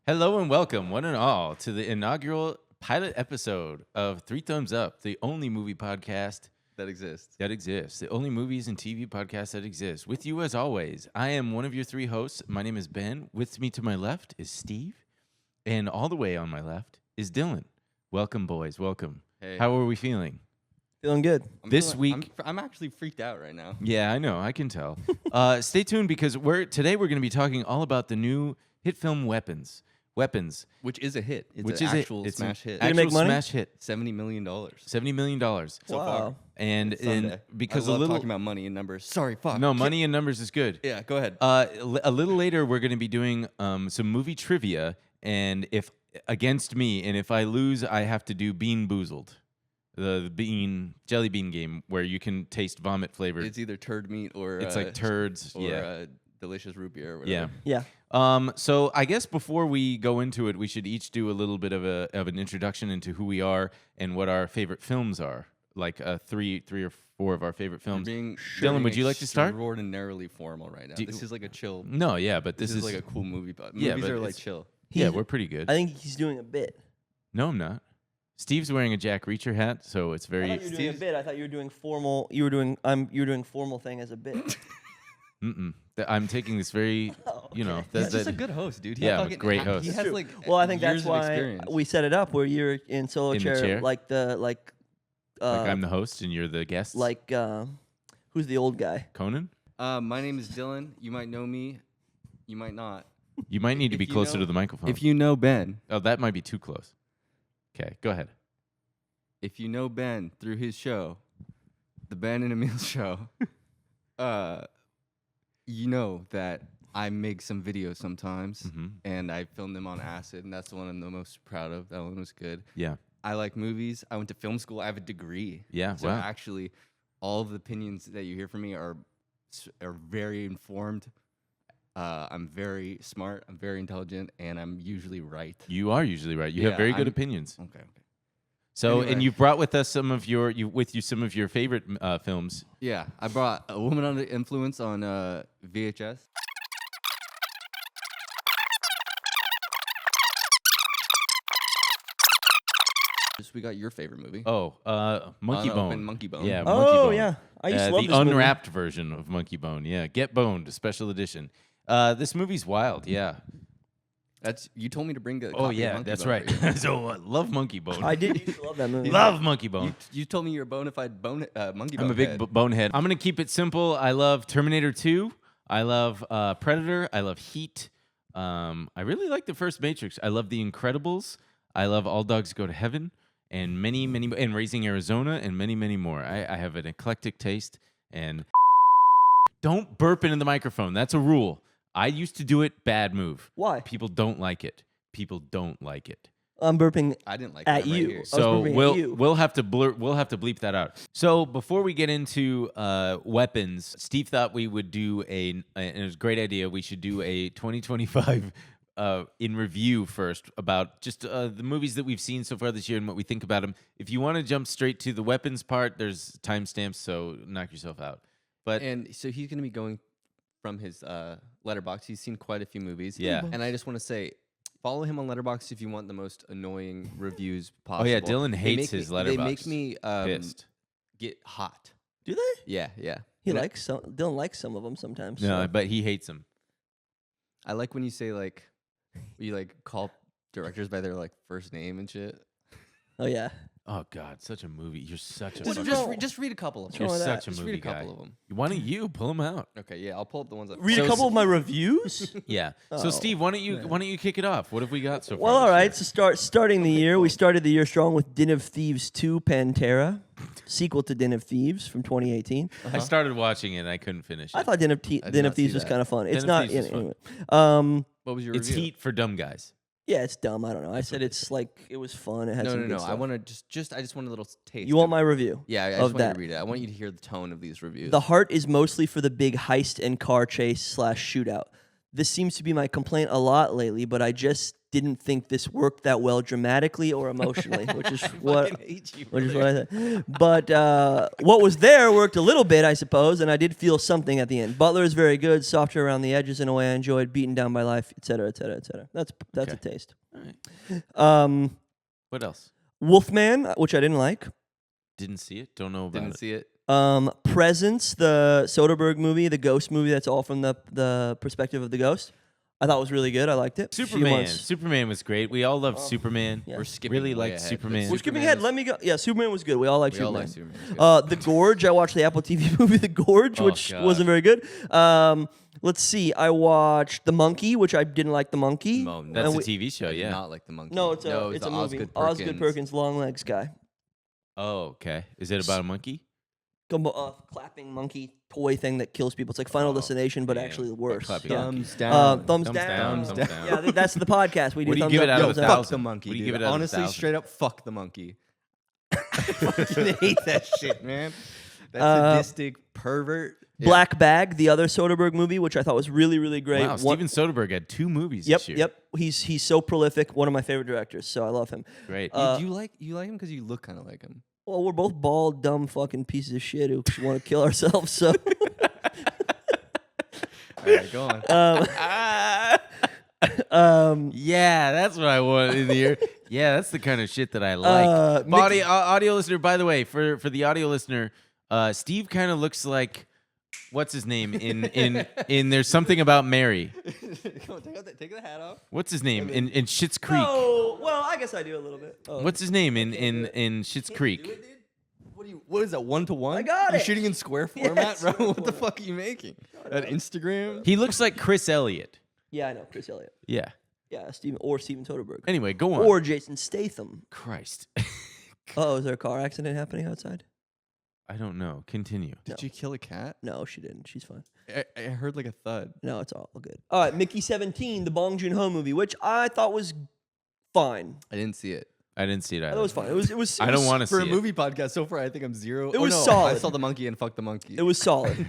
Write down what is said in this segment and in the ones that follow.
Hello and welcome, one and all, to the inaugural pilot episode of Three Thumbs Up, the only movie podcast that exists. the only movies and TV podcast that exists. With you as always, I am one of your three hosts. My name is Ben. With me to my left is Steve, and all the way on my left is Dylan. Welcome, boys. Welcome. Hey. How are we feeling? Feeling good. I'm actually freaked out right now. Yeah, I know. I can tell. Stay tuned because today we're going to be talking all about the new hit film Weapons. Which is a hit. Which an is actual it's smash hit. Did it make Actual money? smash hit. $70 million. $70 million. So Wow. far. And Sunday. because I a love little talking about money and numbers. Sorry, fuck. no money and numbers is good. Yeah, go ahead. A little later, we're going to be doing some movie trivia, and if against me, and if I lose, I have to do Bean Boozled, the jelly bean game where you can taste vomit flavored. It's either turd meat or It's like turds. or delicious root beer or whatever. Yeah. Yeah. So I guess before we go into it, we should each do a little bit of an introduction into who we are and what our favorite films are. Like three or four of our favorite films. Dylan, would you like to start? Extraordinarily formal right now. This is like a chill. No, yeah, but This is like a cool movie. But Yeah, movies but are like it's- chill. yeah, we're pretty good. I think he's doing a bit. No, I'm not. Steve's wearing a Jack Reacher hat, so it's I very. thought you were doing a bit. I thought you were doing formal. You were doing formal thing as a bit. I'm taking this very, you know. He's just a good host, dude. Yeah, I'm a great host. He It's has True. like Well, I think years that's of why experience. we set it up where you're in solo In the chair? like Like I'm the host and you're the guest. who's the old guy? Conan. My name is Dylan. You might know me. You might not. You might need to If be you closer know- to the microphone. If you know Ben, Oh, that might be too close. Okay, go ahead. if you know Ben through his show, the Ben and Emil show, you know that I make some videos sometimes, and I film them on acid, and that's the one I'm the most proud of. That one was good. Yeah. I like movies. I went to film school. I have a degree. Yeah, So wow. actually, all of the opinions that you hear from me are very informed. I'm very smart. I'm very intelligent, and I'm usually right. You are usually right. You have Yeah, very good I'm- opinions. Okay. So, Anyway. and you've brought with us some of your favorite films. Yeah, I brought A Woman Under Influence on VHS. We got your favorite movie. Oh, Monkey Bone. Unopened Monkey Bone. Yeah, Monkey Oh Bone. yeah, I used to love the this movie. unwrapped version of Monkey Bone. Yeah, Get Boned, special edition. This movie's wild. Yeah. That's you told me to bring the. Oh copy of yeah, Monkey that's Bone right. for you. So love Monkey Bone. I did used to love that movie. Love Monkey Bone. You told me you're a bona fide monkey bone. I'm a big head. bonehead. I'm gonna keep it simple. I love Terminator 2. I love Predator. I love Heat. I really like the first Matrix. I love The Incredibles. I love All Dogs Go to Heaven, and many and Raising Arizona, and many more. I have an eclectic taste, and don't burp into the microphone. That's a rule. I used to do it. Bad move. Why? People don't like it. People don't like it. I'm burping I didn't like at that right you. here. I was So burping at we'll you. we'll have to bleep that out. So before we get into weapons, Steve thought we would do and it was a great idea. We should do a 2025 in review first about just the movies that we've seen so far this year and what we think about them. If you want to jump straight to the weapons part, there's timestamps, so knock yourself out. But And so he's gonna be going from his letterbox. He's seen quite a few movies. Yeah. And I just want to say, follow him on Letterboxd if you want the most annoying reviews oh possible. yeah, Dylan They hates make his me- letterbox. They make me pissed. get hot. Do they? Yeah. He And I- likes some. Dylan likes some of them sometimes. No, so. but he hates them. I like when you say like, you like call directors by their like first name and shit. Oh yeah. Oh God, such a movie. You're such a What's fucking- wrong? Just read a couple of them. You're wrong with that? such a Just movie read a couple guy. of them. Why don't you pull them out? Okay, yeah, I'll pull up the ones that. Read So a couple of my reviews. Yeah. So Oh, Steve, why don't you kick it off? What have we got so far? Well, all this right. year? So starting the year, we started the year strong with Den of Thieves 2: Pantera, sequel to Den of Thieves from 2018. I started watching it and I couldn't finish it. I thought Den of, did Den not of Thieves see was that. kind of fun. It's Den of not Thieves was fun. anyway. What was your It's review? Heat for dumb guys. Yeah, it's dumb. I don't know. I said it's like it was fun. It had some No. good I stuff. want to just. I just want a little taste. You want of- my review? Yeah, I of just want you that. to read it. I want you to hear the tone of these reviews. The heart is mostly for the big heist and car chase / shootout. This seems to be my complaint a lot lately, but I just didn't think this worked that well dramatically or emotionally, which is what I said. But what was there worked a little bit, I suppose, and I did feel something at the end. Butler is very good, softer around the edges in a way I enjoyed, beaten down by life, etc., etc., etc. That's Okay. a taste. All right. What else? Wolfman, which I didn't like. Didn't see it. Don't know about Didn't it. see it. Presence, the Soderbergh movie, the ghost movie that's all from the perspective of the ghost. I thought it was really good. I liked it. Superman. Superman was great. We all loved Superman. yeah. We're skipping Really way liked ahead, but Superman. We're skipping ahead. Let me go. Yeah, Superman was good. We all like We all Superman. like Superman. It's good. The Gorge. I watched the Apple TV movie The Gorge, Oh, which God. wasn't very good. Let's see. I watched The Monkey, which I didn't like. The Monkey. No, That's And a we- TV show, I did yeah. not like the monkey. No, it's no, a the movie. Osgood Osgood Perkins, long legs guy. Oh, okay. Is it about a monkey? Clapping monkey toy thing that kills people. It's like Final Destination, but damn. actually worse. clapping Yeah. monkey. Thumbs down. Thumbs down. Thumbs down. Yeah, I think that's the podcast. We do What do you thumbs give up, it out of thumbs a down. Fuck thousand? the monkey. What do you dude. give it out of a Honestly, 1,000? straight up, fuck the monkey. I fucking hate that shit, man. That Uh, sadistic pervert. Black Bag, the other Soderbergh movie, which I thought was really, really great. Wow, Steven Soderbergh had 2 movies Yep, this year. yep. He's so prolific. One of my favorite directors, so I love him. Great. You like him because you look kind of like him. Well, we're both bald, dumb, fucking pieces of shit who want to kill ourselves. So, All right, go on. Yeah, that's what I want in the ear. Yeah, that's the kind of shit that I like. Audio listener, by the way, for the audio listener, Steve kind of looks like what's his name in There's Something About Mary. Come on, take the hat off. What's his name in Schitt's Creek? oh, well, I guess I do a little bit. Oh. What's his name in Schitt's Creek? Dude, what is that, 1-to-1? I got You're it. shooting in square Yeah, format, square bro? What the format. fuck are you making? That Instagram? He looks like Chris Elliott. Yeah, I know Chris Elliott. Yeah. Yeah, Steven Soderbergh. Anyway, go on. Or Jason Statham. Christ. Oh, is there a car accident happening outside? I don't know. Continue. Did you kill a cat? No, she didn't. She's fine. I heard like a thud. No, it's all good. All right, Mickey 17, the Bong Joon-ho movie, which I thought was fine. I didn't see it. I didn't see it either. It was fine. It was. I don't want to see For a it. movie podcast, so far I think I'm 0. It was no, I solid. saw the monkey and fuck the monkey. It was solid.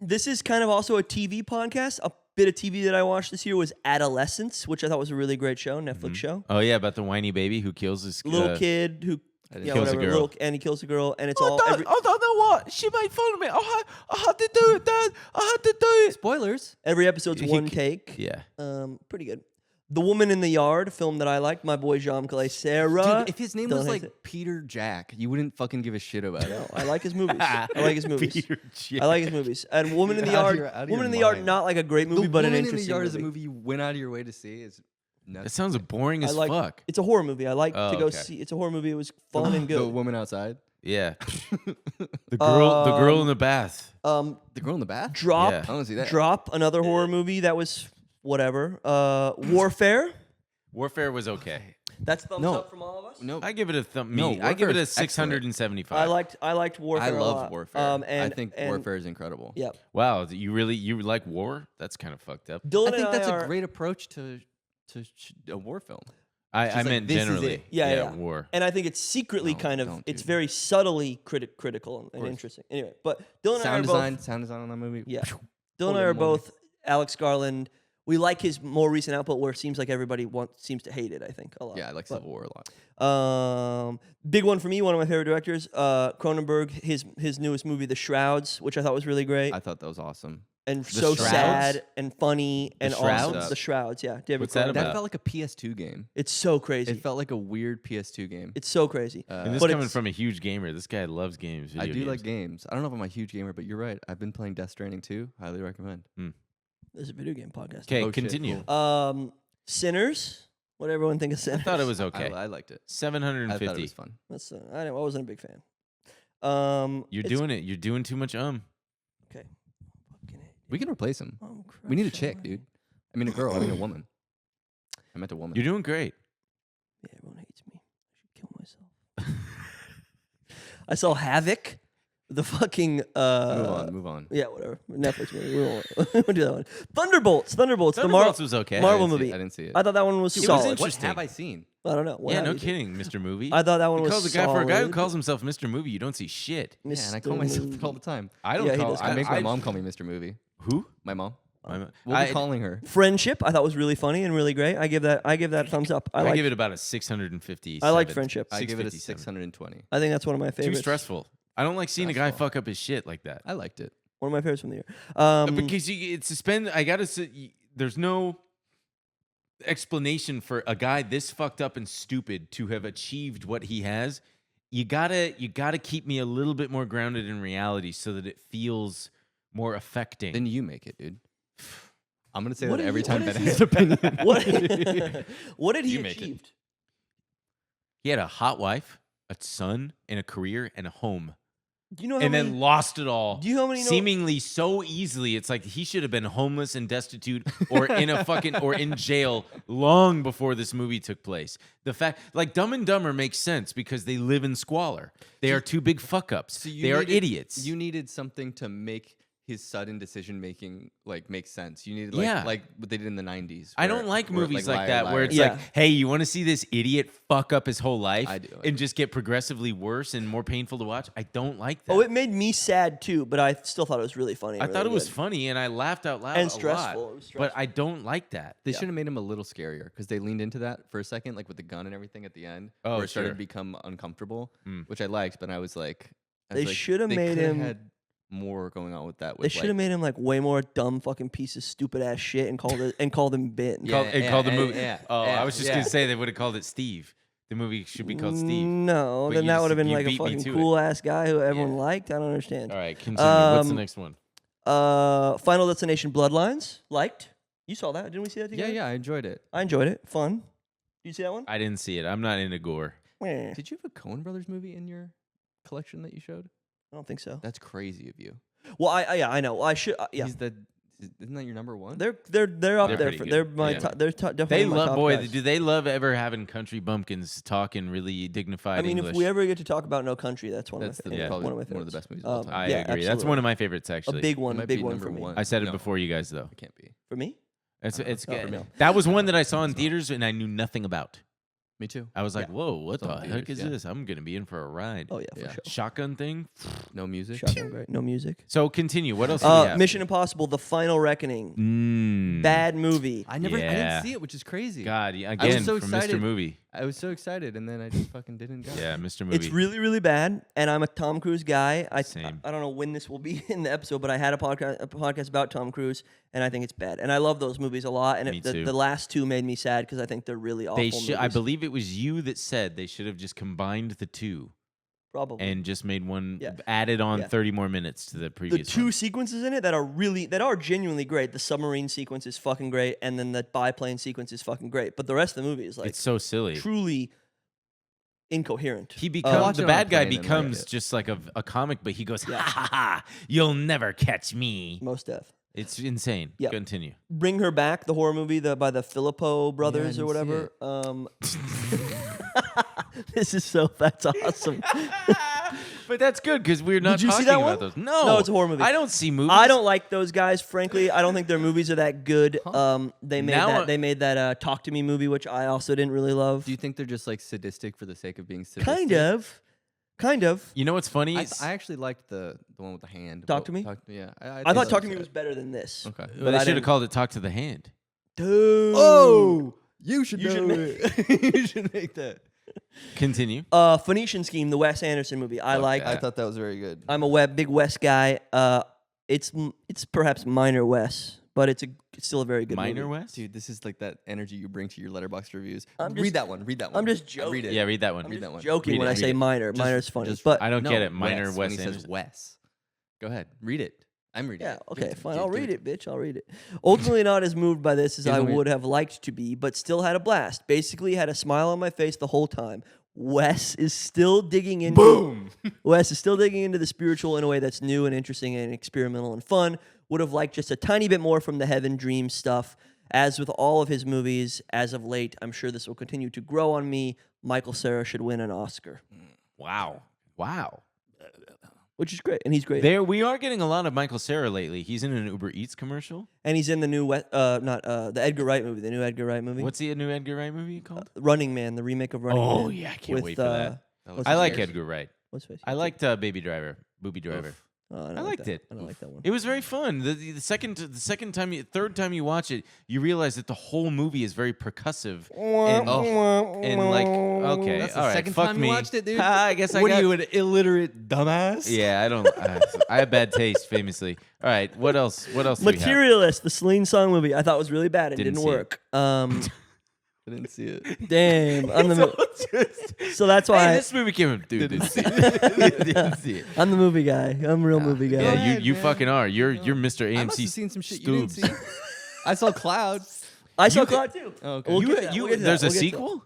This is kind of also a TV podcast. A bit of TV that I watched this year was Adolescence, which I thought was a really great show, Netflix show. Oh yeah, about the whiny baby who kills his Little kid who didn't yeah, Kills a whatever, girl. little, and he kills a girl, and it's all every, I don't know what. She made fun of me. I had to do it, Dad. I had to do it. Spoilers. every episode's He- one take. Yeah. Pretty good. The Woman in the Yard, film that I liked. My boy Jean Clay Sarah. Dude, if his name Don't was hate like it. Peter Jack, you wouldn't fucking give a shit about it. No, I like his movies. I like his movies. Peter Jack. I like his movies. And Woman in the You're out of Yard. your- out of Woman your in the Yard, mind. not like a great movie, The but an Woman in the interesting Yard movie. is a movie you went out of your way to see. Is That nuts. sounds boring as fuck. It's a horror movie. I like Oh, to go okay. see. It's a horror movie. It was fun and The good. woman outside. Yeah. The girl in the bath. The girl in the bath. Drop. Yeah. I want to see that. Drop. Another horror movie that was whatever. Warfare. Warfare was okay. That's thumbs No. up from all of us. No, I give it a thumb. No, I give it Warfare a is excellent. 675. I liked Warfare. I a love lot. Warfare. And, I think and, Warfare is incredible. Yeah. Wow, you like war? That's kind of fucked up. Dylan I think and that's are, a great approach to a war film. I like, meant this is generally. it. Yeah. war. And I think it's secretly No, kind of. don't, It's dude. very subtly critical and course. interesting. Anyway, but Dylan and I are Sound both. design on that movie. Yeah. Dylan Holy and I are moly. both Alex Garland. We like his more recent output, where it seems like everybody seems to hate it. I think a lot. Yeah, I like But, Civil War a lot. Big one for me. One of my favorite directors, Cronenberg. His newest movie, The Shrouds, which I thought was really great I thought that was awesome. and so Shrouds? sad and funny and awesome. Shrouds? The Shrouds, yeah. David What's that Cronenberg. about? That felt like a PS2 game. It's so crazy. It felt like a weird PS2 game. It's so crazy. And this but coming it's- from a huge gamer. This guy loves games. I video do games. like games. I don't know if I'm a huge gamer, but you're right. I've been playing Death Stranding 2. Highly recommend. There's a video game podcast. Okay, Oh, shit, continue. cool. Sinners. What everyone think of Sinners? I thought it was okay. I liked it. I 750. thought it was fun. That's, I wasn't a big fan. You're it's- doing it. You're doing too much. Okay. Fucking A. We can replace him. Oh, We need a Christ chick, almighty. dude. I mean a girl. I mean a woman. I meant a woman. You're doing great. Yeah, everyone hates me. I should kill myself. I saw Havoc. The fucking Move on. Yeah, whatever. Netflix movie. We won't do that one. Thunderbolts. The Thunderbolts was okay. Marvel I didn't see- movie. I didn't see it. I thought that one was Dude, it was solid. interesting. What Interesting. have I seen? I don't know. What Yeah, have no you seen? kidding, Mr. Movie. I thought that one You was call the guy for a guy who solid. calls himself Mr. Movie. You don't see shit. Yeah, and I call Mr. myself Movie. that all the time. I don't Yeah, he call. does I make my I- mom call me Mr. Movie. Who? My mom. We'll We'll be calling her. Friendship, I thought was really funny and really great. I give that a thumbs up. I like give it about a 650. I like Friendship. I give it a 657. 620. I think that's one of my favorites. Too stressful. I don't like seeing a guy Stressful. fuck up his shit like that. I liked it. One of my favorites from the year. Because it's suspend. I gotta say, there's no explanation for a guy this fucked up and stupid to have achieved what he has. You gotta keep me a little bit more grounded in reality so that it feels more affecting. Then you make it, dude. I'm gonna say What that did every he- time what Ben is has an opinion. what did he You make it. achieve? He had a hot wife, a son, and a career and a home. Do you know how And many? then lost it all. Do you know how many? Seemingly so easily. It's like he should have been homeless and destitute or in a fucking or in jail long before this movie took place. The fact like Dumb and Dumber makes sense because they live in squalor. They are two big fuck ups. So you they are needed- idiots. You needed something to make his sudden decision making like make sense. You needed Yeah. like what they did in the 90s. I don't like movies like that where it's Yeah. like, hey, you want to see this idiot fuck up his whole life I do. and just get progressively worse and more painful to watch? I don't like that. Oh, it made me sad too, but I still thought it was really funny. I and thought really it was good. funny and I laughed out loud And a stressful. lot, It was but stressful. I don't like that. They should have made him a little scarier because they leaned into that for a second, like with the gun and everything at the end, Oh, where it started sure. to become uncomfortable, Mm. which I liked. But I was like, They shoulda they made coulda him- had more going on with that. They With should have made him like way more dumb fucking piece of stupid ass shit and called him Ben. Yeah. Called the movie. yeah, Oh, yeah, I was just yeah. gonna say they would have called it Steve. The movie should be called Steve. No, But then you that just- would have been you like a beat me fucking to it. cool ass guy who everyone Yeah. liked. I don't understand. All right, continue. What's the Um, next one? Final Destination Bloodlines. Liked. You saw that? Didn't we see that Yeah, together? yeah, I enjoyed it. I enjoyed it. Fun. Did you see that one? I didn't see it. I'm not into gore. I Did you have a Coen Brothers movie in your collection that you showed? don't think so. That's crazy of you. Well, yeah, I know. I should. Yeah, Isn't that your number one? they're up They're there. pretty For, good. they're my Yeah. top. They're definitely They my love top boy. guys. Do they love ever having country bumpkins talking really dignified I mean, English? if we ever get to talk about No Country, that's one That's of my the, favorites. probably one of my one of favorites. the best movies of all time. I Yeah, agree. That's absolutely. one of my favorites actually. A big It one. might Big be one number for me. one. I said it No. before you guys though. It can't be. For me, It's not for good. me. That was one that I saw in theaters and I knew nothing about. Me too. I was like, Yeah. whoa, what Saw the it in heck theaters, is yeah. this? I'm gonna be in for a ride. oh yeah, for Yeah. sure. Shotgun thing. No music. Shotgun, great. No music. So continue. What else? Do we have? Mission Impossible: The Final Reckoning. Bad movie. I never. I Yeah. didn't see it, which is crazy. God, yeah, was again so from Mr. excited. Movie. I was so excited, and then I just fucking didn't go. Yeah, Mr. Movie. It's really, really bad, and I'm a Tom Cruise guy. Same. I don't know when this will be in the episode, but I had a podcast about Tom Cruise, and I think it's bad. And I love those movies a lot. And Me too. the last two made me sad because I think they're really awful. They should. I movies. believe it was you that said they should have just combined the two Probably. and just made one. Yeah. Added on Yeah. 30 more minutes to the the previous. two one. sequences in it that are genuinely great. The submarine sequence is fucking great, and then the biplane sequence is fucking great. But the rest of the movie is like It's so silly. truly incoherent. He watched becomes it the on a bad guy plane and liked becomes it. just like a comic, but he goes, Yeah. ha ha ha! You'll never catch me. Most death. It's insane. Yeah. Continue. Bring Her Back, the horror movie by the Filippo brothers or didn't see whatever. That's awesome. But that's good because we're not Did you see talking that about one? those. No, No, it's a horror movie. I don't see movies. I don't like those guys, frankly. I don't think their movies are that good. They made Now that. They made that Talk to Me movie, which I also didn't really love. Do you think they're just like sadistic for the sake of being sadistic? Kind of. You know what's funny? I actually liked the one with the hand. Talk to Me? Yeah, I think thought so. Talk to Me was better than this. Okay. Well, they I should have didn't- called it "Talk to the Hand." Dude. you should You should know make- it. You should make that. Continue. Phoenician Scheme, the Wes Anderson movie. I like. that. I thought that was very good. I'm a big Wes guy. It's perhaps minor Wes, but it's still a very good Minor movie. West. Dude, this is like that energy you bring to your letterbox reviews. I'm just- read that one. Read that one. I'm just Read joking. it. Yeah, read that one. I'm Read just that one. joking Read when it, I read say it. minor. Just- Minor's funny, just- but I don't No, get it. Minor Wes, Wes when he says Anderson. Wes. Go ahead. Read it. I'm reading yeah, it. okay, Read fine. do I'll do read it, bitch. I'll read it. Ultimately, not as moved by this as I Here's what we- would have liked to be, but still had a blast. Basically, had a smile on my face the whole time. Wes is still digging into Boom. Wes is still digging into the spiritual in a way that's new and interesting and experimental and fun. Would have liked just a tiny bit more from the Heaven Dream stuff. As with all of his movies, as of late, I'm sure this will continue to grow on me. Michael Cera should win an Oscar, Wow. which is great, and he's great. There, we are getting a lot of Michael Cera lately. He's in an Uber Eats commercial. And he's in the new the Edgar Wright movie, the new Edgar Wright movie. What's the new Edgar Wright movie called? Running Man, the remake of Running Man. Oh yeah, I can't with, wait for that. what's I his like name? Edgar Wright. What's his I name? liked Booby Driver. Oh, I liked it. I don't like that one. It was very fun. The third time you watch it, you realize that the whole movie is very percussive and like okay, That's the all right, second fuck time you me. watched it, dude? I guess I What got. are you, an illiterate dumbass? Yeah, I don't. I have bad taste, famously. All right, what else? What else? Do we have? Materialist, the Celine Song movie. I thought was really bad and Didn't didn't see it. work. I didn't see it. Damn. So that's Hey, why this movie came out. Dude, didn't see it. Didn't see it. I'm the movie guy. I'm a real movie guy. Yeah, ahead, you man. fucking are. You're Mr. AMC. I must have seen some shit you didn't Stoobs. see. I saw Cloud. I saw Cloud too. Oh, okay. We'll get to that. We'll get to that. There's a We'll get to that. sequel.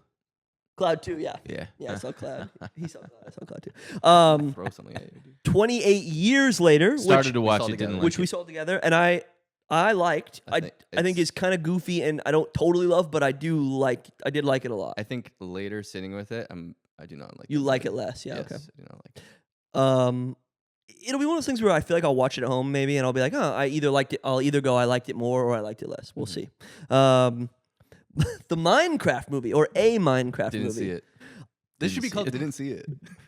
Cloud 2, yeah. Yeah. Yeah, I saw Cloud. He saw Cloud. I saw Cloud too. Throw something at you, dude. 28 years later, Started to watch saw it. together. Didn't like which we it. saw together, and I liked. I I think I think it's kind of goofy, and I don't totally love, but I did like it a lot. I think later sitting with it, I do not like You this like it movie. less, yeah? Yes, Okay. I do not like it. It'll be one of those things where I feel like I'll watch it at home maybe, and I'll be like, oh, I either liked it. I'll either go I liked it more or I liked it less. We'll see. The Minecraft movie or a Minecraft Didn't movie. see it. This should be see called it. Didn't See It.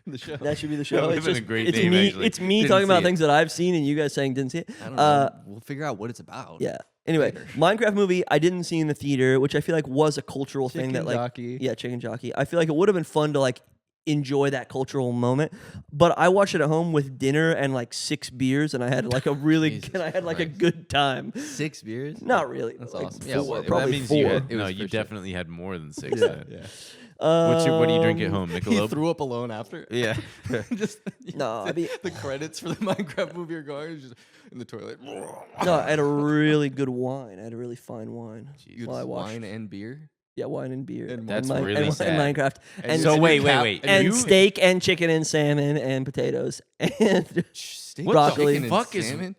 The show. That should be the show. That would've It's been a just- great it's name, me. actually. It's me Didn't talking see about it. things that I've seen and you guys saying didn't see it. I don't know. We'll figure out what it's about. Yeah. Anyway, Minecraft movie I didn't see in the theater, which I feel like was a cultural thing that Chicken like jockey. yeah, chicken jockey. I feel like it would have been fun to like enjoy that cultural moment, but I watched it at home with dinner and like 6 beers, and I had like a really Jesus and I had like a Christ. good time. 6 beers? Not really. That's but, like, awesome. 4, Yeah, well, probably that means 4. you had, It no. was You for sure. definitely had more than 6. Yeah. then. Yeah. What do you drink at home, He Michelob? threw up alone after. Yeah. Just No, I mean- the credits for the Minecraft movie are going. It's just in the toilet. No, I had a really good wine. I had a really fine wine. You While I had watched. wine and beer. Yeah, wine and beer. And That's Mi- really and, sad. and Minecraft. And, So and wait, your wait, cap- wait. and you- steak and chicken and salmon and potatoes and Steak, What broccoli. chicken, and fuck is- salmon?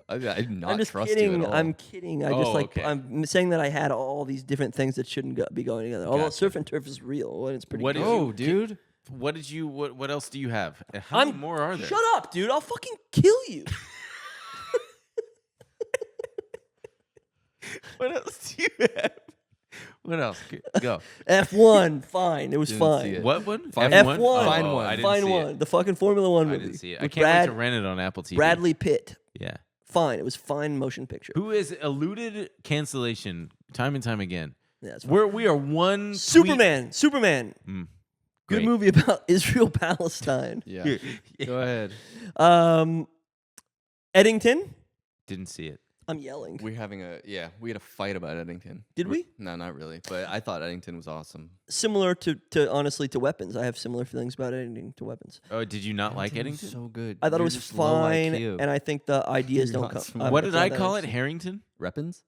I do not I'm just trust kidding. you at all. I'm kidding. I just Oh, like okay. I'm saying that I had all these different things that shouldn't be going together. Although Gotcha. surf and turf is real and it's pretty. What good. did you- Oh, dude. What did you? What else do you have? How many more are there? Shut up, dude! I'll fucking kill you. What else do you have? What else? Go. F1, fine. It was Didn't fine. see it. What one? Fine. F1, Fine Oh, one. I didn't fine see one. it. The fucking Formula One I movie. didn't see it. I with can't wait Brad, to rent it on Apple TV. Bradley Pitt. Yeah. Fine. It was fine motion picture. Who has eluded cancellation time and time again? Yeah, it's fine. We are one. Superman. Superman. Tweet. Good Great. movie about Israel Palestine. Yeah. Go ahead. Eddington. Didn't see it. I'm yelling. We had a fight about Eddington. Did we? No, not really. But I thought Eddington was awesome. Similar to honestly to Weapons. I have similar feelings about Eddington to Weapons. Oh, did you not like was Eddington? so good. I thought You're it was just low fine, IQ. and I think the ideas You're don't not come. smart. What did I find that call it? interesting. Harrington? Reppins?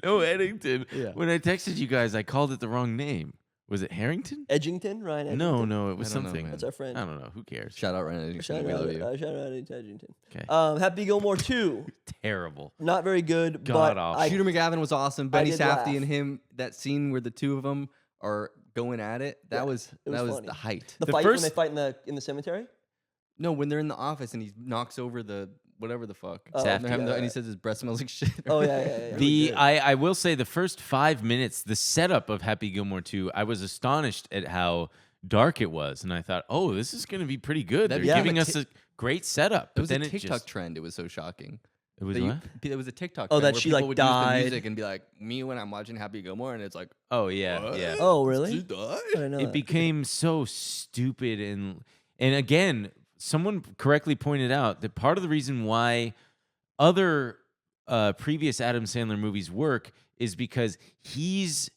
No, Eddington. Yeah. When I texted you guys, I called it the wrong name. Was it Harrington? Edgington, Ryan. No, Edgington? no, it was I don't know, something. man. That's our friend. I don't know. Who cares? Shout out Ryan Eddington. Shout We out, love you. shout out to Edgington. Okay. Happy Gilmore 2. Terrible. Not very good, God but awful. I, Shooter McGavin was awesome. Betty did Safdie laugh. and him, that scene where the two of them are going at it, that Yeah, was it was funny. the height. the the fight first- when they fight in the cemetery. No, when they're in the office and he knocks over the whatever the fuck. Oh, And they're having yeah, and he yeah. says his breath smells like shit. Oh, yeah, yeah, yeah. The good. I will say the first 5 minutes, the setup of Happy Gilmore 2, I was astonished at how dark it was, and I thought, oh, this is going to be pretty good. That They're became giving a us a great setup. It But was then a it TikTok just trend. It was so shocking. it was That you- what? It was a TikTok. Oh, trend that where she, people like, would use the died. music and be like, me when I'm watching Happy Gilmore, and it's like, Oh yeah, what? yeah. Oh, really? She died? I didn't know It that. became so stupid and again, someone correctly pointed out that part of the reason why other previous Adam Sandler movies work is because he's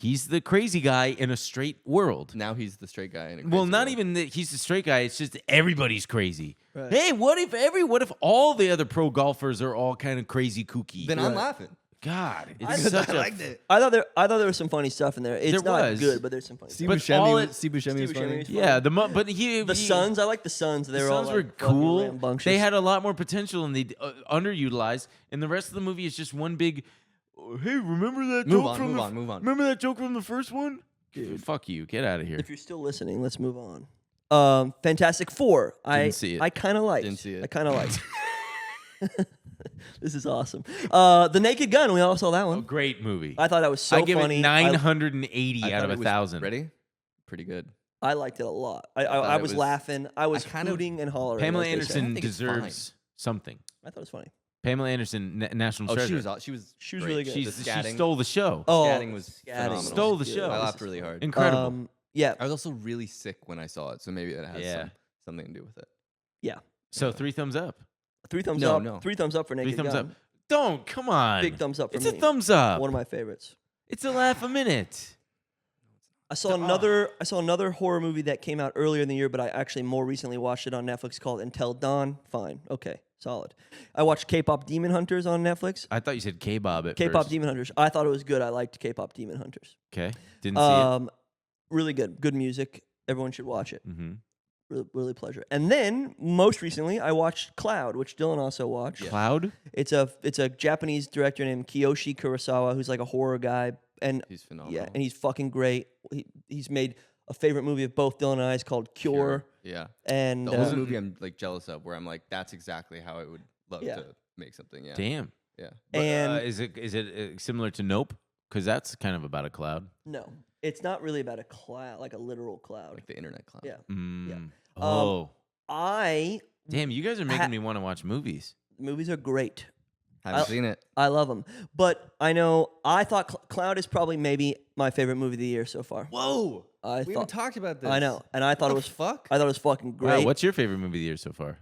the crazy guy in a straight world. Now he's the straight guy. In a Well, crazy not world. even that he's the straight guy. It's just everybody's crazy. Right. Hey, what if all the other pro golfers are all kind of crazy kooky? Then I'm Right. laughing. God, it's Because such I a. liked it. I thought there was some funny stuff in there. It's There not was. good, but there's some funny Steve stuff. But all Buscemi, it- Steve Buscemi was Steve funny. Buscemi was Yeah, but The he, Suns, I like the Suns. They The were all Suns like, were fucking cool. rambunctious. They had a lot more potential, and they underutilized. And the rest of the movie is just one big. Hey, remember that Move joke on, from move the on, move on. Remember that joke from the first one? Dude, fuck you. Get out of here. If you're still listening, let's move on. Fantastic Four. Didn't see it. I kind of liked. Didn't see it. I kind of liked. This is awesome. The Naked Gun. We all saw that one. Great movie. I thought that was so I give funny. it 980 I out thought of it was- 1,000. Ready? Pretty good. I liked it a lot. thought I it was was- laughing. I was kind of- hooting and hollering. Pamela as they say. Anderson think it's deserves something. I thought it was funny. Pamela Anderson, National Oh, Treasure. she was aw- she was She was great. really good. She The scatting- stole the show. Oh, scatting was scatting phenomenal. Stole the was show. good. I laughed really hard. Incredible. Yeah, I was also really sick when I saw it, so maybe that has Yeah. something to do with it. yeah. So 3 thumbs up. 3 thumbs No, up. no. 3 thumbs up for 3 Naked thumbs Gun. up. Don't, come on. Big thumbs up for It's me. a thumbs up. One of my favorites. It's a laugh a minute. I saw another horror movie that came out earlier in the year, but I actually more recently watched it on Netflix called Until Dawn. Fine, okay, solid. I watched K-pop Demon Hunters on Netflix. I thought you said K-Bob at K-pop first. Demon Hunters. I thought it was good. I liked K-pop Demon Hunters. Okay. Didn't see it. Really good. Good music. Everyone should watch it. Mm-hmm. Really pleasure. And then most recently, I watched Cloud, which Dylan also watched. Cloud? It's a Japanese director named Kiyoshi Kurosawa, who's like a horror guy, and He's phenomenal. yeah, and he's fucking great. He's made a favorite movie of both Dylan and I's called Cure, Yeah. and The whole movie I'm like jealous of, where I'm like, that's exactly how I would love Yeah. to make something. Yeah. Damn. Yeah. But, And- is it similar to Nope? Because that's kind of about a cloud. no, it's not really about a cloud, like a literal cloud. Like the internet cloud. Yeah, Mm. Oh. Damn, you guys are making me want to watch movies. movies are great. Haven't seen it. I love them, but I thought Cloud is probably maybe my favorite movie of the year so far. Whoa. I We haven't talked about this. I know, and I thought What it the was fuck. I thought it was fucking great. Wow, what's your favorite movie of the year so far?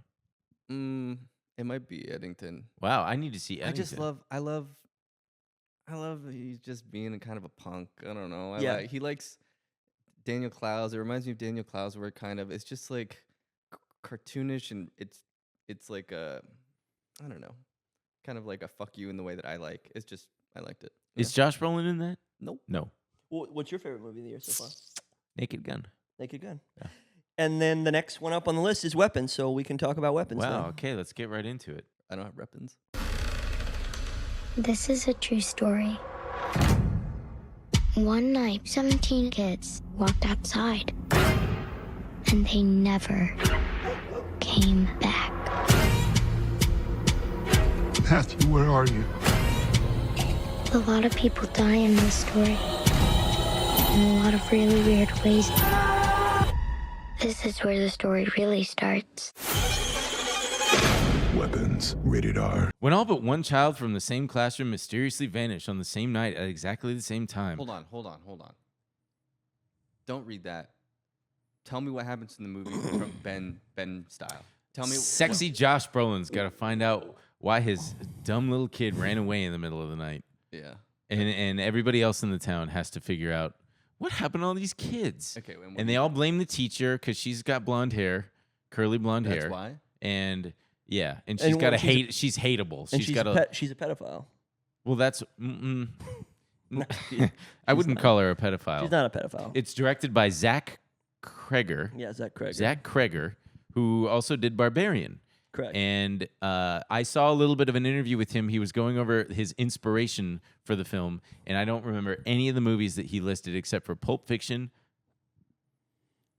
It might be Eddington. Wow, I need to see Eddington. I just love he's just being a kind of a punk. I don't know. Yeah. He likes Daniel Clowes. It reminds me of Daniel Clowes, where it's just like cartoonish, and it's like a, I don't know, kind of like a fuck you in the way that I like. It's just, I liked it. Is Josh Brolin in that? Nope. No. What's your favorite movie of the year so far? Naked Gun. Naked Gun. Yeah. And then the next one up on the list is Weapons, so we can talk about Weapons. Wow, now. okay, let's get right into it. I don't have weapons. This is a true story. One night, 17 kids walked outside, and they never came back. Matthew, where are you? A lot of people die in this story, in a lot of really weird ways. This is where the story really starts. Weapons, rated R. When all but one child from the same classroom mysteriously vanished on the same night at exactly the same time. Hold on. Don't read that. Tell me what happens in the movie from Ben style. Tell me. Sexy Josh Brolin's got to find out why his dumb little kid ran away in the middle of the night. Yeah. And everybody else in the town has to figure out what happened to all these kids. Okay. And they all blame the teacher because she's got blonde hair, curly blonde hair. That's why. And yeah, and And she's got what, she's hateable. And She's got she's a pedophile. well, that's I wouldn't call her a pedophile. She's not a pedophile. It's directed by Zach Kreger. Yeah, Zach Craig. Zach Kreger, who also did Barbarian. Correct. And I saw a little bit of an interview with him. He was going over his inspiration for the film, and I don't remember any of the movies that he listed except for Pulp Fiction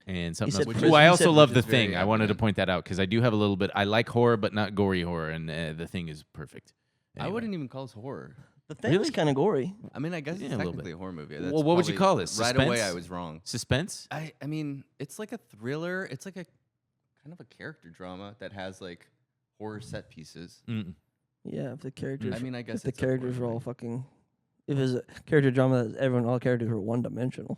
and something said else. Prison- Ooh, I he also said love The Prison is very Thing. I wanted to evident. point that out because I do have a little bit. I like horror, but not gory horror, and The Thing is perfect. I Anyway. wouldn't even call this horror. The thing is Really? kind of gory. I mean, I guess Yeah, it's a little technically bit. a horror movie. Well, what would you probably- call this? Right away, Suspense? I was wrong. Suspense? I mean, it's like a thriller. It's like a kind of a character drama that has like horror set pieces. Mm. Yeah, if the characters. I mean, I guess if the it's a horror characters were all movie. fucking. If it's a character drama that all characters were one dimensional.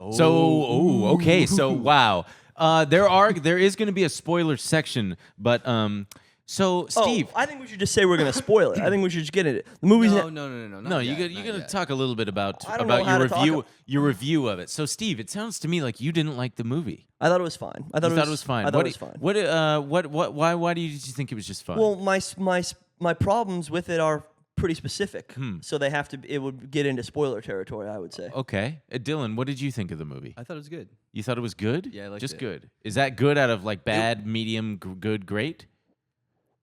Okay. So wow, there is going to be a spoiler section, but so Steve, I think we should just say we're gonna spoil it. I think we should just get it. The movie's No, not- no, you got to talk a little bit about I don't know how your to talk your review of it. So Steve, it sounds to me like you didn't like the movie. I thought it was fine. I thought You thought it was fine. I thought what it was fine. Why did you think it was just fine? Well, my problems with it are pretty specific. So they have to. It would get into spoiler territory. I would say. Okay, Dylan, what did you think of the movie? I thought it was good. You thought it was good? Yeah, I liked just it. good. Is that good out of like bad, medium, good, great?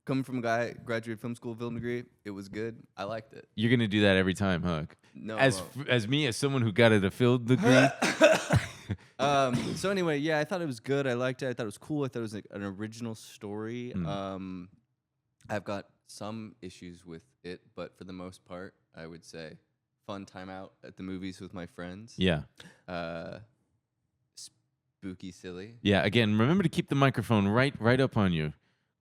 Coming from a guy graduated film school, film degree, it was good. I liked it. You're gonna do that every time, huh? No, As me, as someone who got a field degree. So anyway, yeah, I thought it was good. I liked it. I thought it was cool. I thought it was like an original story. I've got some issues with it, but for the most part, I would say fun time out at the movies with my friends. Yeah. spooky, silly. Yeah. Again, remember to keep the microphone right up on you,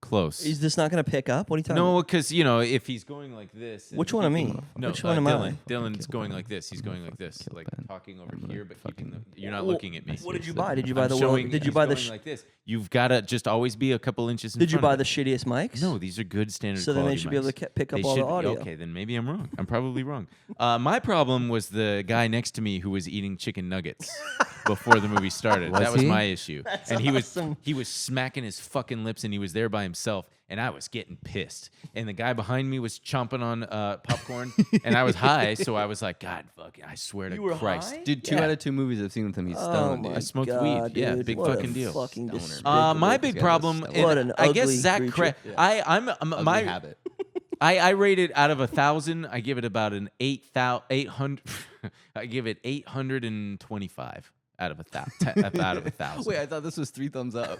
close. Is this not going to pick up? What are you talking No, about? because if he's going like this. and Which one am keeping- I? No, Which one am I? Dylan's going like this. He's going like this, like talking over here, but keeping you're not Well, looking at me. What did you buy? Did you buy I'm the showing, Did you he's buy the going like this? You've got to just always be a couple inches in Did you front buy of the me. shittiest mics? No, these are good standard. So then they quality should be able mics. to pick up They all the should be- audio. Okay, then maybe I'm wrong. I'm probably wrong. My problem was the guy next to me who was eating chicken nuggets before the movie started. Was That was he? my issue. And awesome. he was smacking his fucking lips, and he was there by himself, and I was getting pissed. And the guy behind me was chomping on popcorn, and I was high, so I was like, God, fuck, I swear to You were Christ. high? Dude, 2 out of 2 movies I've seen with him, he's Oh stoned, my dude. I smoked God, weed. Yeah, dude. big What fucking a deal. Fucking Stoner. despicable My This big guy problem, was What and an I guess ugly Zach, creature. I'm Ugly my habit. I rate it out of 1,000. I give it about an 800. I give it 825 out of 1,000. Out of 1,000. Wait, I thought this was 3 thumbs up.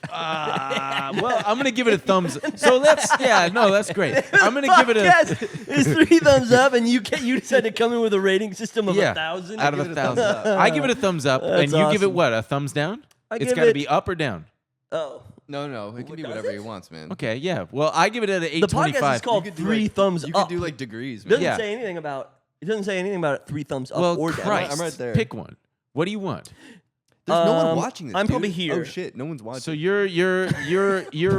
Well, I'm gonna give it a thumbs. So that's great. I'm gonna give it a Yes, it's 3 thumbs up, and you decided to come in with a rating system of 1,000. out of Give it a thumbs 1,000. up. I give it a thumbs up, and That's you give it awesome. what? A thumbs down? I It's give got to it- be up or down. Oh, No, he can do does whatever it? he wants, man. Okay, yeah. Well, I give it at an the podcast 825. is called You could do, 3 like- thumbs You up. could do like degrees, It man. doesn't Yeah. say anything about. It doesn't say anything about 3 thumbs up Well, or down. Christ, I'm right there. pick one. What do you want? There's no one watching this. I'm probably dude. here. Oh shit, no one's watching. So you're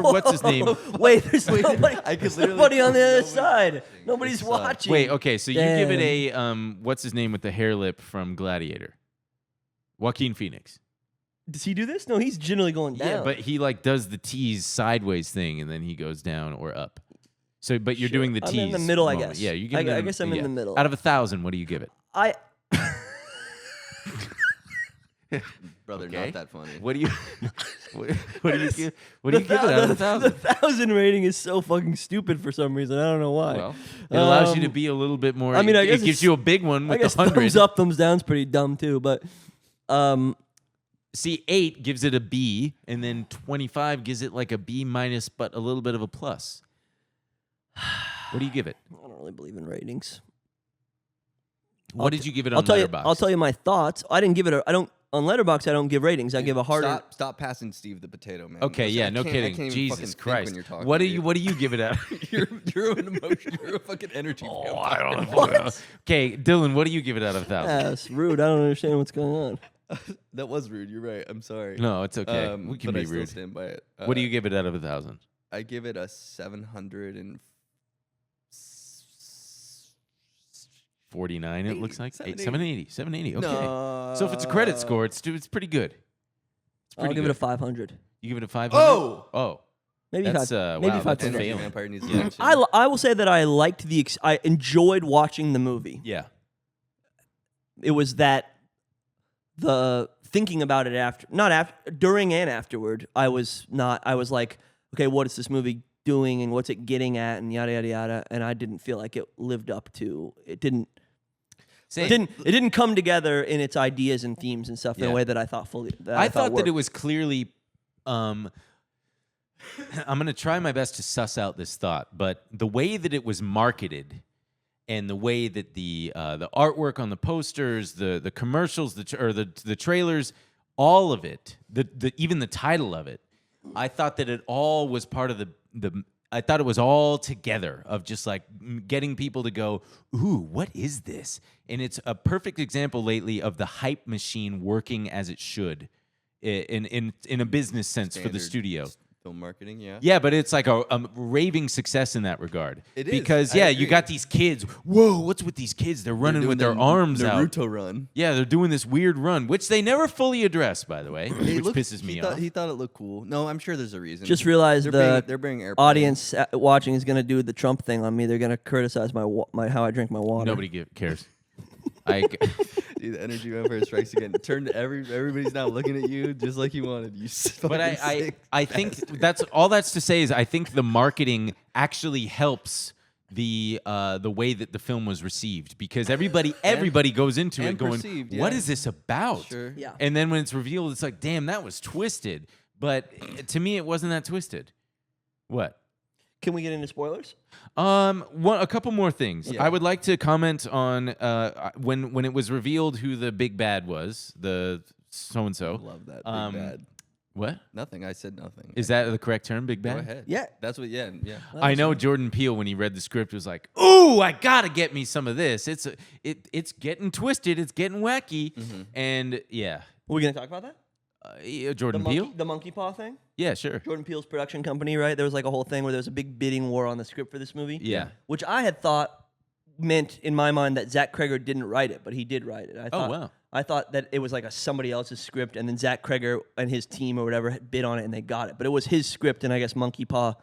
what's his name? Wait, there's nobody. I could There's literally nobody on the tell other nobody's side. watching. Nobody's It's, watching. Wait, okay, so you give it Damn. a what's his name with the hair lip from Gladiator? Joaquin Phoenix. Does he do this? No, he's generally going down. Yeah, but he like does the tease sideways thing and then he goes down or up. So, but you're Sure. doing the I'm tease. in the middle, I moment. guess. Yeah, you give I guess I'm in the middle. Out of 1,000, what do you give it? I Brother, Okay. not that funny. What do you what do you give? What do you give it out of 1,000? The 1,000 rating is so fucking stupid for some reason. I don't know why. Well, It allows you to Um, be a little bit more. I mean, I it guess gives it's- you a big one I with guess the 100. thumbs up, thumbs down's pretty dumb too. But See, 8 gives it a B, and then 25 gives it like a B minus, but a little bit of a plus. What do you give it? I don't really believe in ratings. What did you give it on I'll tell you. Letterboxd? I'll tell you my thoughts. I didn't give it. I don't on Letterboxd. I don't give ratings. I give a harder. Stop passing Steve the potato, man. Okay, Listen, yeah, I no can't- I kidding. can't even fucking Jesus think Christ. When you're talking, What do dude. you What do you give it out? You're an emotion. You're a fucking energy. Oh, vampire. I don't know. Okay, Dylan, what do you give it out of 1,000? That's rude. I don't understand what's going on. That was rude. You're right. I'm sorry. No, it's okay. We can but be I still rude. stand by it. What do you give it out of 1,000? I give it a 700 49. It looks like 780. 780. Okay. No. So if it's a credit score, it's pretty good. It's pretty I'll give good. it a 500. You give it a 500. Oh! Oh, Maybe That's, five. wow, maybe that's a 500. Energy failing. vampire needs Yeah. attention. I will say that I liked I enjoyed watching the movie. yeah. It was that the thinking about it during and afterward. I was like, okay, what is this movie doing and what's it getting at and yada yada yada. And I didn't feel like it lived up to. It didn't. Same. It didn't come together in its ideas and themes and stuff in Yeah. a way that I thought fully. I thought that it worked. was clearly. I'm going to try my best to suss out this thought, but the way that it was marketed, and the way that the artwork on the posters, the commercials, the trailers, all of it, even the title of it, I thought that it all was part of the. I thought it was all together of just like getting people to go, ooh, what is this? And it's a perfect example lately of the hype machine working as it should in a business sense for the Standard studio. Film marketing, yeah. Yeah, but it's like a raving success in that regard. It is. Because, I yeah, you agree. got these kids. Whoa, what's with these kids? They're running Doing with their the arms out. Naruto run. Yeah, they're doing this weird run, which they never fully address, by the way, It which looked- pisses me he off. Thought, he thought it looked cool. No, I'm sure there's a reason. Just realized they're bringing airplanes. audience watching is going to do the Trump thing on me. They're going to criticize my how I drink my water. Nobody cares. Dude, the energy vampire strikes again. Turn to everybody's now looking at you just like you wanted. You But fucking sick I think bastard. that's to say is I think the marketing actually helps the way that the film was received, because everybody goes into it and going, perceived, what yeah. is this about? Sure. Yeah. And then when it's revealed, it's like, damn, that was twisted. But to me, it wasn't that twisted. What? Can we get into spoilers? A couple more things. Yeah. I would like to comment on when it was revealed who the big bad was, the so and so. Love that. Big bad. What Nothing. I said nothing. is that the correct term? Big Go bad. ahead. Yeah. That's what. Yeah. Yeah. I know Jordan Peele when he read the script was like, "Ooh, I gotta get me some of this. It's getting twisted. It's getting wacky." And yeah, Are we gonna talk about that? Jordan Peele. The monkey paw thing. Yeah, sure. Jordan Peele's production company, right? There was like a whole thing where there was a big bidding war on the script for this movie. Yeah. Which I had thought meant in my mind that Zach Kreger didn't write it, but he did write it. Wow. I thought that it was like somebody else's script, and then Zach Kreger and his team or whatever had bid on it, and they got it. But it was his script, and I guess Monkey Paw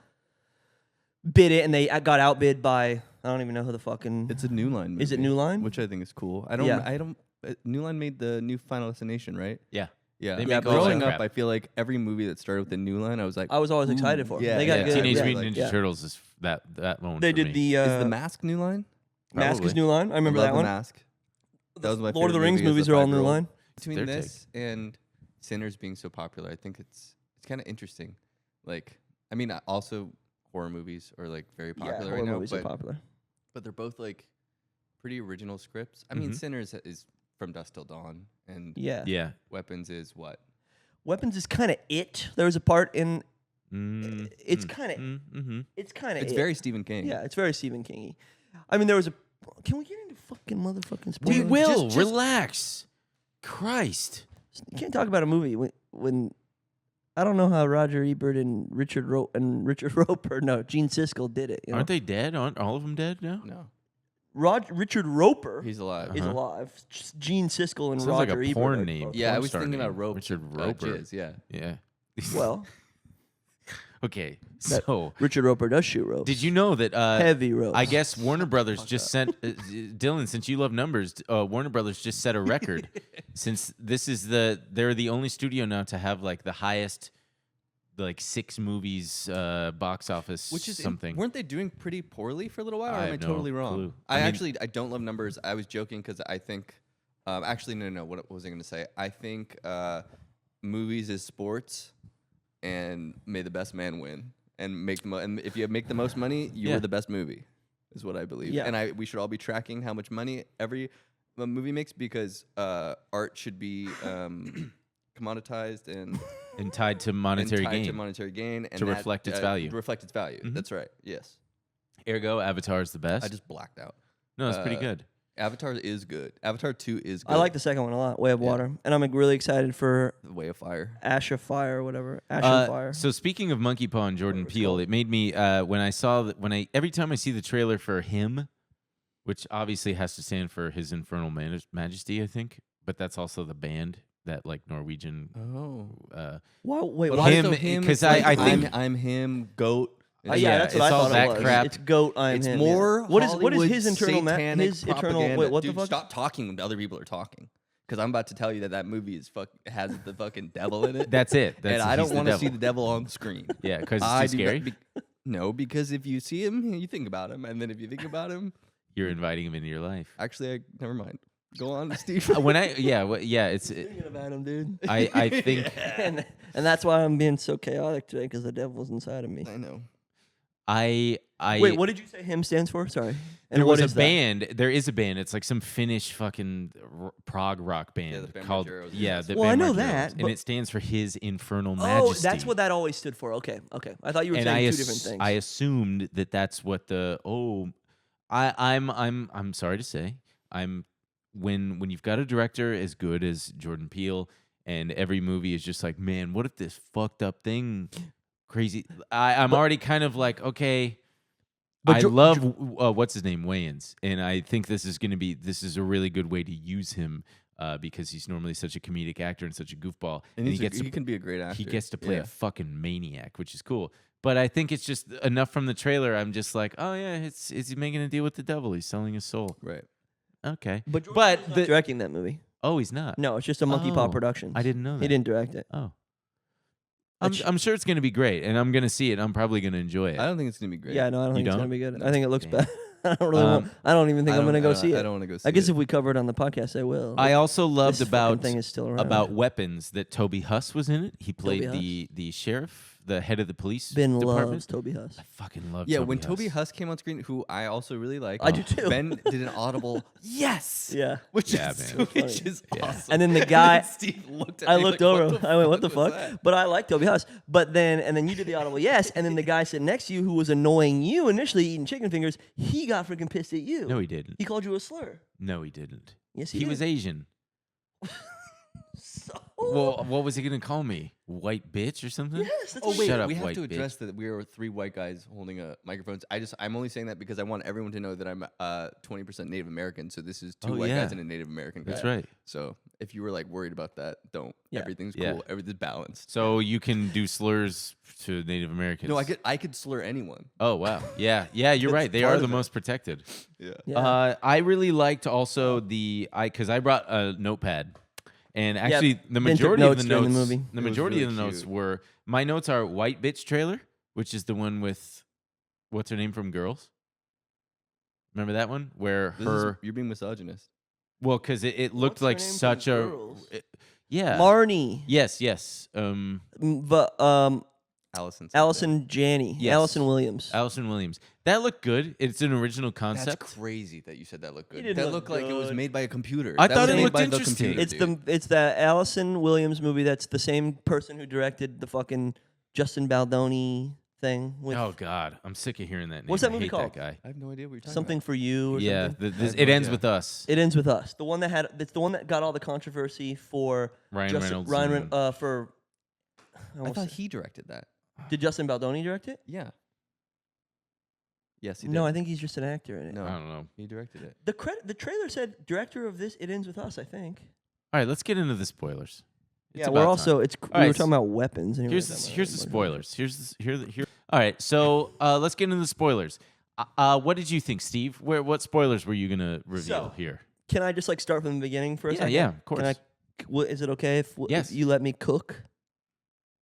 bid it, and they got outbid by I don't even know who the fucking. It's a New Line movie. Is it New Line? Which I think is cool. I don't. Yeah. I don't. New Line made the new Final Destination, right? Yeah. Yeah. They make all that Growing up, crap. I feel like every movie that started with the New Line, I was like, I was always excited for. yeah, They got yeah. good. Teenage yeah. Mutant like- Ninja yeah. Turtles is that one. They for did me. the is the Mask New Line? Mask is Probably. New Line. I remember Love that the one. Mask. That was my Lord of the favorite Rings movie as movies a are all New 5-year-old. Line. Between their this and Sinners being so popular, I think it's kind of interesting. Like, I mean, also horror movies are like very Yeah, popular horror right now, movies are popular. but they're both like pretty original scripts. I mean, Sinners is From Dusk Till Dawn, and Yeah. Yeah. Weapons is what? Weapons is kind of it. There was a part in. Mm, It's kind of. mm-hmm. It's kind of. It's very Stephen King. Yeah, it's very Stephen Kingy. I mean, there was a. Can we get into fucking motherfucking spoilers? We will Just- relax. Christ. You can't talk about a movie when I don't know how Roger Ebert and Richard Roper, no, Gene Siskel did it. You know? Aren't they dead? Aren't all of them dead now? No, Richard Roper he's alive. is Uh-huh. alive. Gene Siskel and Sounds Roger like a Ebert. porn are name. both- Yeah, I Porn was star thinking name. about Rope. Richard Roper. Jizz, yeah. Yeah. Well, Okay. That- So, Richard Roper does shoot ropes. did you know that Heavy ropes. I guess Warner Brothers just sent Dylan. Since you love numbers, Warner Brothers just set a record. Since this is they're the only studio now to have like the highest, like 6 movies box office. Which is something. Weren't they doing pretty poorly for a little while? Or I am I have no totally wrong? clue. I mean- don't love numbers. I was joking because I think actually no. What was I going to say? I think movies is sports, and may the best man win, and make the and if you make the most money, you Yeah. are the best movie, is what I believe. Yeah. And we should all be tracking how much money every movie makes because art should be commoditized and tied to monetary and tied gain. to monetary gain and To that, reflect its value. Reflect its value. Mhm. That's right. Yes. Ergo, Avatar is the best. I just blacked out. no, it's pretty uh, good. Avatar is good. Avatar 2 is good. I like the second one a lot, Way of Yeah. Water, and I'm like, really excited for The Way of Fire. Ash of Fire or whatever. Ash of Fire. So speaking of Monkey Paw and Jordan Peele, it made me every time I see the trailer for him, which obviously has to stand for His Infernal Majesty, I think, but that's also the band that like Norwegian. Oh. Wait, But why? him- also him 'cause is like, I think- I'm him, goat. Yeah, yeah, that's what it's I all thought that it was. crap. It's goat. I'm It's him. more yeah. What is Hollywood his internal satanic his eternal propaganda. wait, what Dude, the fuck? stop talking when other people are talking. Because I'm about to tell you that movie is has the fucking devil in it. That's it. That's and I don't want to see the devil on the screen. Yeah, because I it's too do not scary. No, because if you see him, you think about him, and then if you think about him, You're inviting him into your life. actually, never mind. Go on, Steve. When I it's Thinking about him, dude. I think and that's why I'm being so chaotic today because the devil's inside of me. I know. I Wait, what did you say him stands for? Sorry. And there what was a is that? band. There is a band. It's like some Finnish fucking prog rock band the Band called Margeros. the Well, I Band know Margeros, that, and but- it stands for His Infernal Oh, Majesty. that's what that always stood for. Okay. I thought you were and saying I two different things. I assumed that that's what the I'm sorry to say when you've got a director as good as Jordan Peele and every movie is just like, man, what if this fucked up thing crazy? I'm already kind of like, okay. But I Jo- love what's his name, Wayans, and I think this is a really good way to use him because he's normally such a comedic actor and such a goofball, And he he gets to can be a great actor. he gets to play Yeah. a fucking maniac, which is cool. But I think it's just enough from the trailer. I'm just like, oh yeah, is he making a deal with the devil? He's selling his soul. Right. But Okay, Jordan but Peele's not directing that movie. oh, he's not. No, it's just a Monkey Paw Oh, Productions. I didn't know that. He didn't direct it. Oh, Which- I'm sure it's gonna be great, and I'm gonna see it. I'm probably gonna enjoy it. I don't think it's gonna be great. Yeah, no, I don't You think it's don't? gonna be good. No. I think it looks Damn. bad. I don't really want, I don't even think I'm gonna go see it. I don't want to go see I guess it. if we cover it on the podcast, I will. I also loved This fucking about thing is still around. about weapons that Toby Huss was in it. He played Toby the sheriff. the head of the police Ben department. loves Toby Huss. I fucking love. Yeah, Toby when Huss. Toby Huss came on screen, who I also really like, I do too. Ben did an audible yes, Yeah. which Yeah, is man. which is Yeah. awesome. And then the guy, Steve looked at I me looked like, over. I went, "What the was fuck?" that? But I like Toby Huss. But then you did the audible yes, and then the guy sitting next to you, who was annoying you initially, eating chicken fingers, he got freaking pissed at you. No, he didn't. He called you a slur. No, he didn't. Yes, He did. was Asian. So, Well, what was he gonna call me? White bitch or something? yes, that's Oh what wait, Shut up, we have white to bitch. address that we are three white guys holding microphones. I'm only saying that because I want everyone to know that I'm 20% Native American. So this is two Oh, white yeah. guys and a Native American guy. That's right. So if you were like worried about that, don't. Yeah. Everything's Yeah. cool. Everything's balanced. So you can do slurs to Native Americans. No, I could slur anyone. Oh wow, yeah, you're That's right. They part are of the it. most protected. Yeah. Yeah. I really liked also because I brought a notepad, and actually the Ben took majority of notes the during notes, the movie. the It was majority of really the notes cute. were my notes are White Bitch Trailer, which is the one with what's her name from Girls. Remember that one where You're being misogynist. well, because it looked What's her like name from such a Girls? yeah. Marnie. Yes. But Allison. Allison Janney. Yes. Allison Williams. Allison Williams. That looked good. It's an original That's concept. crazy that you said that looked good. didn't That look looked like it was good. made by a computer. I That thought was it made looked by interesting. The It's computer, it's the Allison Williams movie. That's the same person who directed the fucking Justin Baldoni thing with Oh God, I'm sick of hearing that name. What's that I movie hate called? That guy. I have no idea what you're talking Something about. for You or Yeah, something. I have it no ends idea. with us. It ends with us. The one that had it's the one that got all the controversy for Ryan Reynolds. Ryan and- for I I almost thought said- he directed that. did Justin Baldoni direct it? Yeah. Yes, he did. No, I think he's just an actor in it. No, I don't know. he directed it. The trailer said director of this. It ends with us. I think. All right, let's get into the spoilers. It's Yeah, about we're time. also we right, were talking about weapons. And Here's the spoilers. Here. All right, so let's get into the spoilers. What did you think, Steve? What spoilers were you gonna reveal So, here? Can I just like start from the beginning for a second? Yeah, of course. Can I? Is it okay if Yes. you let me cook?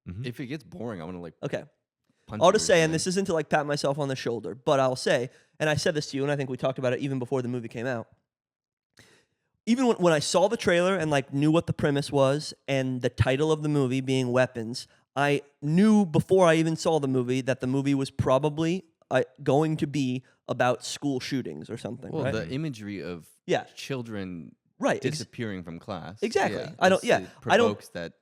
Mhm. If it gets boring, I'm gonna like Okay. punch I'll you just or say, and something. this isn't to like pat myself on the shoulder, but I'll say, and I said this to you, and I think we talked about it even before the movie came out. Even when I saw the trailer and like knew what the premise was and the title of the movie being Weapons, I knew before I even saw the movie that the movie was probably going to be about school shootings or something. Well, right? the imagery of Yeah. children Right. disappearing from class. Exactly. Yeah, I don't- it's- yeah, it I don't- provokes that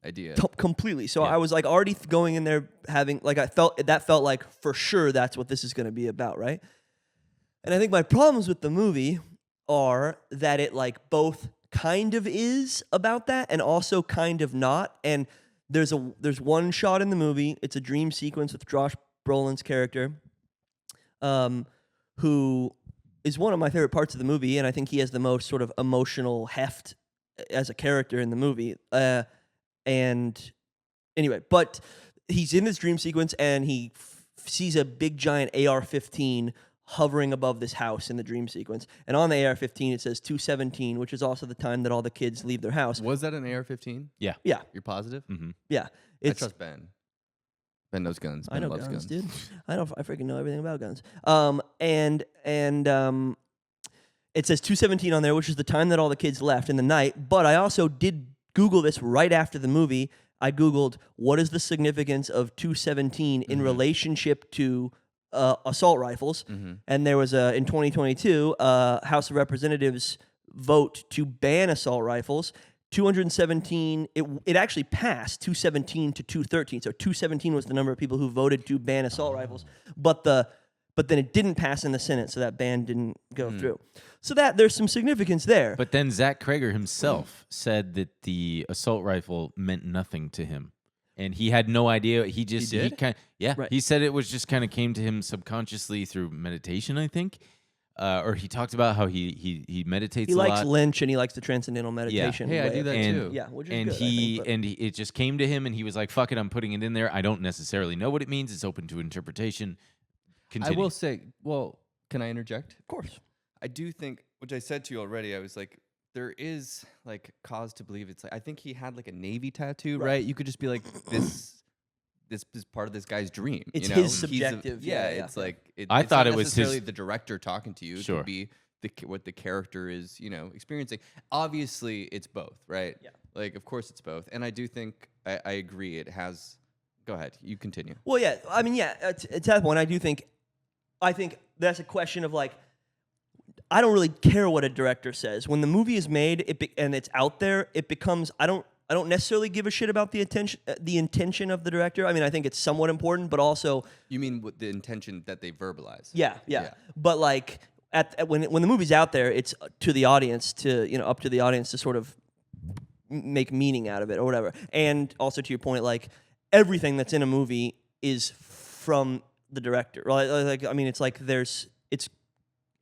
idea. Completely. So Yeah. I was like already going in there having like I felt like for sure that's what this is going to be about, right? And I think my problems with the movie are that it like both kind of is about that and also kind of not. And there's one shot in the movie. It's a dream sequence with Josh Brolin's character, who is one of my favorite parts of the movie, and I think he has the most sort of emotional heft as a character in the movie. And anyway, but he's in this dream sequence and he sees a big giant AR-15 hovering above this house in the dream sequence. And on the AR-15 it says 217, which is also the time that all the kids leave their house. Was that an AR-15? Yeah, You're positive? yeah. I It's trust Ben. Ben knows guns. I Ben know loves guns, guns. dude. I freaking know everything about guns. And it says 217 on there, which is the time that all the kids left in the night. But I also did Google this right after the movie. I Googled what is the significance of 217 in relationship to assault rifles, and there was in 2022 House of Representatives vote to ban assault rifles. 217, it actually passed 217 to 213. So 217 was the number of people who voted to ban assault rifles, but then it didn't pass in the Senate, so that ban didn't go through. So that there's some significance there. But then Zach Krager himself said that the assault rifle meant nothing to him, and he had no idea. He did? kind yeah. Right. He said it was just kind of came to him subconsciously through meditation, I think, or he talked about how he meditates. He a likes lot. Lynch and he likes the transcendental meditation. Hey, I way do of- that and, too. Yeah, which is and good, I he think, but- and he, it just came to him, and he was like, "Fuck it, I'm putting it in there. I don't necessarily know what it means. It's open to interpretation." Continue. I will say, well, can I interject? Of course. I do think, which I said to you already, I was like, there is like cause to believe it's like, I think he had like a Navy tattoo, right? You could just be like, this is part of this guy's dream. It's you know? his He's a- subjective, yeah, yeah. it's like, I it's thought not it was necessarily his- the director talking to you. It Sure. could be what the character is, experiencing. Obviously, it's both, right? Yeah. Like, of course, it's both. And I do think, I agree, it has Go ahead. You continue. Well, yeah. I mean, yeah. To that point, I think that's a question of like, I don't really care what a director says. When the movie is made and it's out there, it becomes I don't necessarily give a shit about the intention of the director. I mean, I think it's somewhat important, but also You mean with the intention that they verbalize? yeah. But like when the movie's out there, it's to the audience up to the audience to sort of make meaning out of it or whatever. And also to your point, like everything that's in a movie is from the director. Right? Like I mean, it's like it's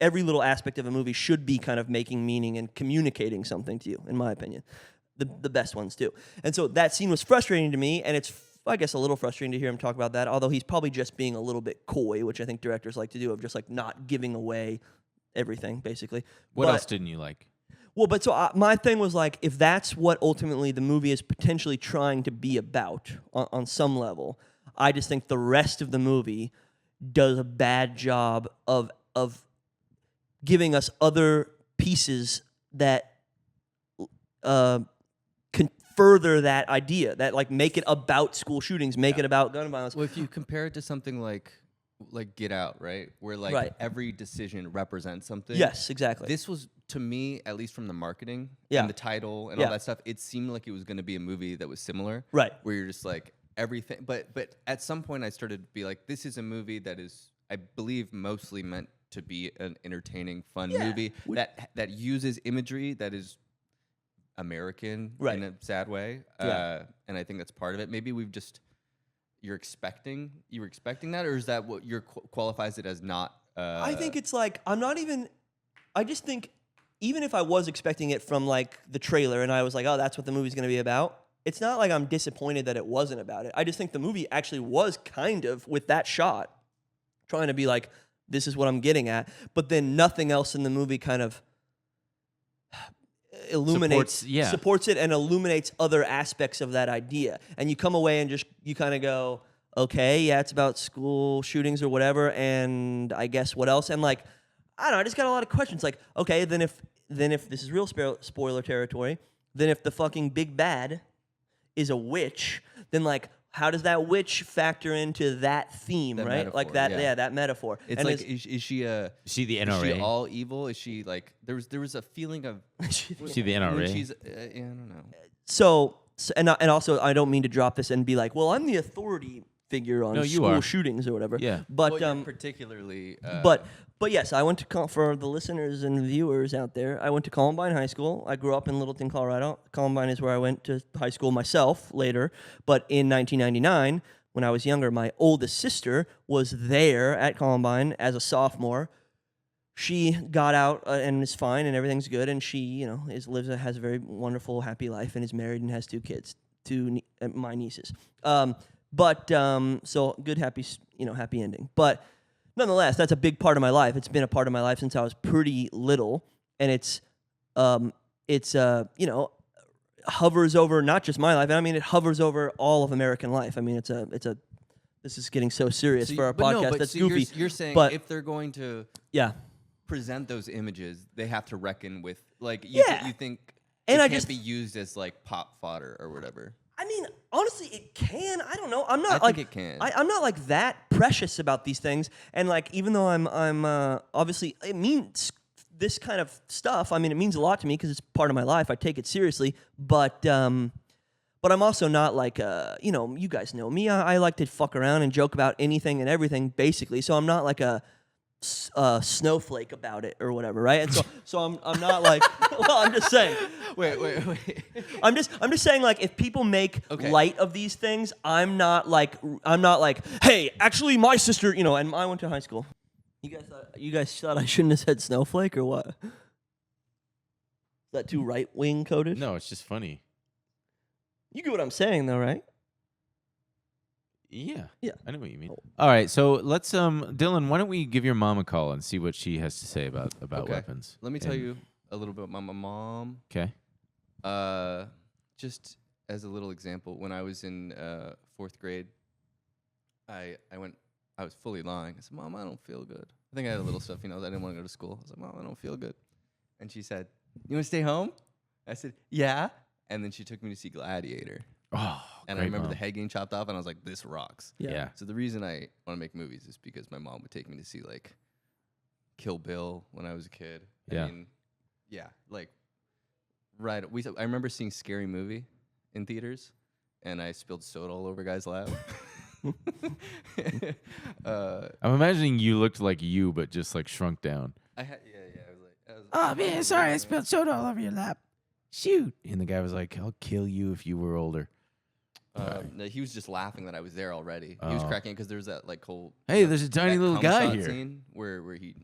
every little aspect of a movie should be kind of making meaning and communicating something to you, in my opinion. The best ones do. And so that scene was frustrating to me, and it's, I guess, a little frustrating to hear him talk about that, although he's probably just being a little bit coy, which I think directors like to do, of just like not giving away everything, basically. What else didn't you like? Well, but so my thing was like, if that's what ultimately the movie is potentially trying to be about on some level, I just think the rest of the movie does a bad job of giving us other pieces that can further that idea, that like make it about school shootings, make it about gun violence. Well, if you compare it to something like Get Out, right, where like every decision represents something. Yes, exactly. This was, to me, at least from the marketing Yeah. and the title and all that stuff, it seemed like it was going to be a movie that was similar. Right. Where you're just like everything, but at some point I started to be like, this is a movie that is, I believe, mostly meant to be an entertaining, fun movie that uses imagery that is American in a sad way. And I think that's part of it. Maybe we've just you were expecting that, or is that what qualifies it as not? I think it's like I just think even if I was expecting it from like the trailer and I was like, oh, that's what the movie's going to be about. It's not like I'm disappointed that it wasn't about it. I just think the movie actually was kind of, with that shot, trying to be like, this is what I'm getting at. But then nothing else in the movie kind of supports it and illuminates other aspects of that idea. And you come away and you kind of go, okay, yeah, it's about school shootings or whatever, and I guess what else? And like, I don't know, I just got a lot of questions. Like, okay, then if this is real spoiler territory, then if the fucking big bad is a witch, then like, how does that witch factor into that theme, right? Metaphor, like that, that metaphor. It's and like, is she the NRA? Is she all evil? Is she like there was a feeling of She the NRA? She's I don't know. So and also I don't mean to drop this and be like, well, I'm the authority figure on school shootings or whatever. Yeah. But Well, particularly. But yes, I went to for the listeners and viewers out there. I went to Columbine High School. I grew up in Littleton, Colorado. Columbine is where I went to high school myself later. But in 1999, when I was younger, my oldest sister was there at Columbine as a sophomore. She got out and is fine and everything's good. And she, has a very wonderful, happy life and is married and has 2 kids, my nieces. So good, happy ending. But nonetheless, that's a big part of my life. It's been a part of my life since I was pretty little, and it's hovers over not just my life. I mean, it hovers over all of American life. I mean, this is getting so serious for our podcast. That's goofy. You're saying if they're going to present those images, they have to reckon with you think it can't be used as like pop fodder or whatever. I mean, honestly, it can. I don't know. I'm not I think it can. I'm not like that precious about these things. And like, even though I'm obviously, it means this kind of stuff. I mean, it means a lot to me because it's part of my life. I take it seriously. But I'm also not like, you guys know me. I like to fuck around and joke about anything and everything, basically. So I'm not like a snowflake about it or whatever, right? And so I'm not like, well, I'm just saying. Wait. I'm just saying, like, if people make light of these things, I'm not like, hey, actually, my sister, and I went to high school. You guys thought I shouldn't have said snowflake or what? Is that too right wing coded? No, it's just funny. You get what I'm saying, though, right? Yeah. I know what you mean. Oh. All right, so let's Dylan, why don't we give your mom a call and see what she has to say about weapons? Let me tell you a little bit about my mom. Okay. Just as a little example, when I was in 4th grade, I was fully lying. I said, "Mom, I don't feel good." I think I had a little stuff, I didn't want to go to school. I was like, "Mom, I don't feel good." And she said, "You want to stay home?" I said, "Yeah." And then she took me to see Gladiator. Oh, And I Great remember mom. the head getting chopped off, and I was like, "This rocks." Yeah. So the reason I want to make movies is because my mom would take me to see like Kill Bill when I was a kid. Yeah. I mean, yeah, like right. I remember seeing Scary Movie in theaters, and I spilled soda all over a guy's lap. I'm imagining you looked like you, but just like shrunk down. I had yeah. I was Oh man, sorry, I spilled soda all over your lap. Shoot. And the guy was like, I'll kill you if you were older. No, he was just laughing that I was there already. He was Oh. cracking because there's that like whole Hey, there's a tiny that little cum guy shot here. scene where he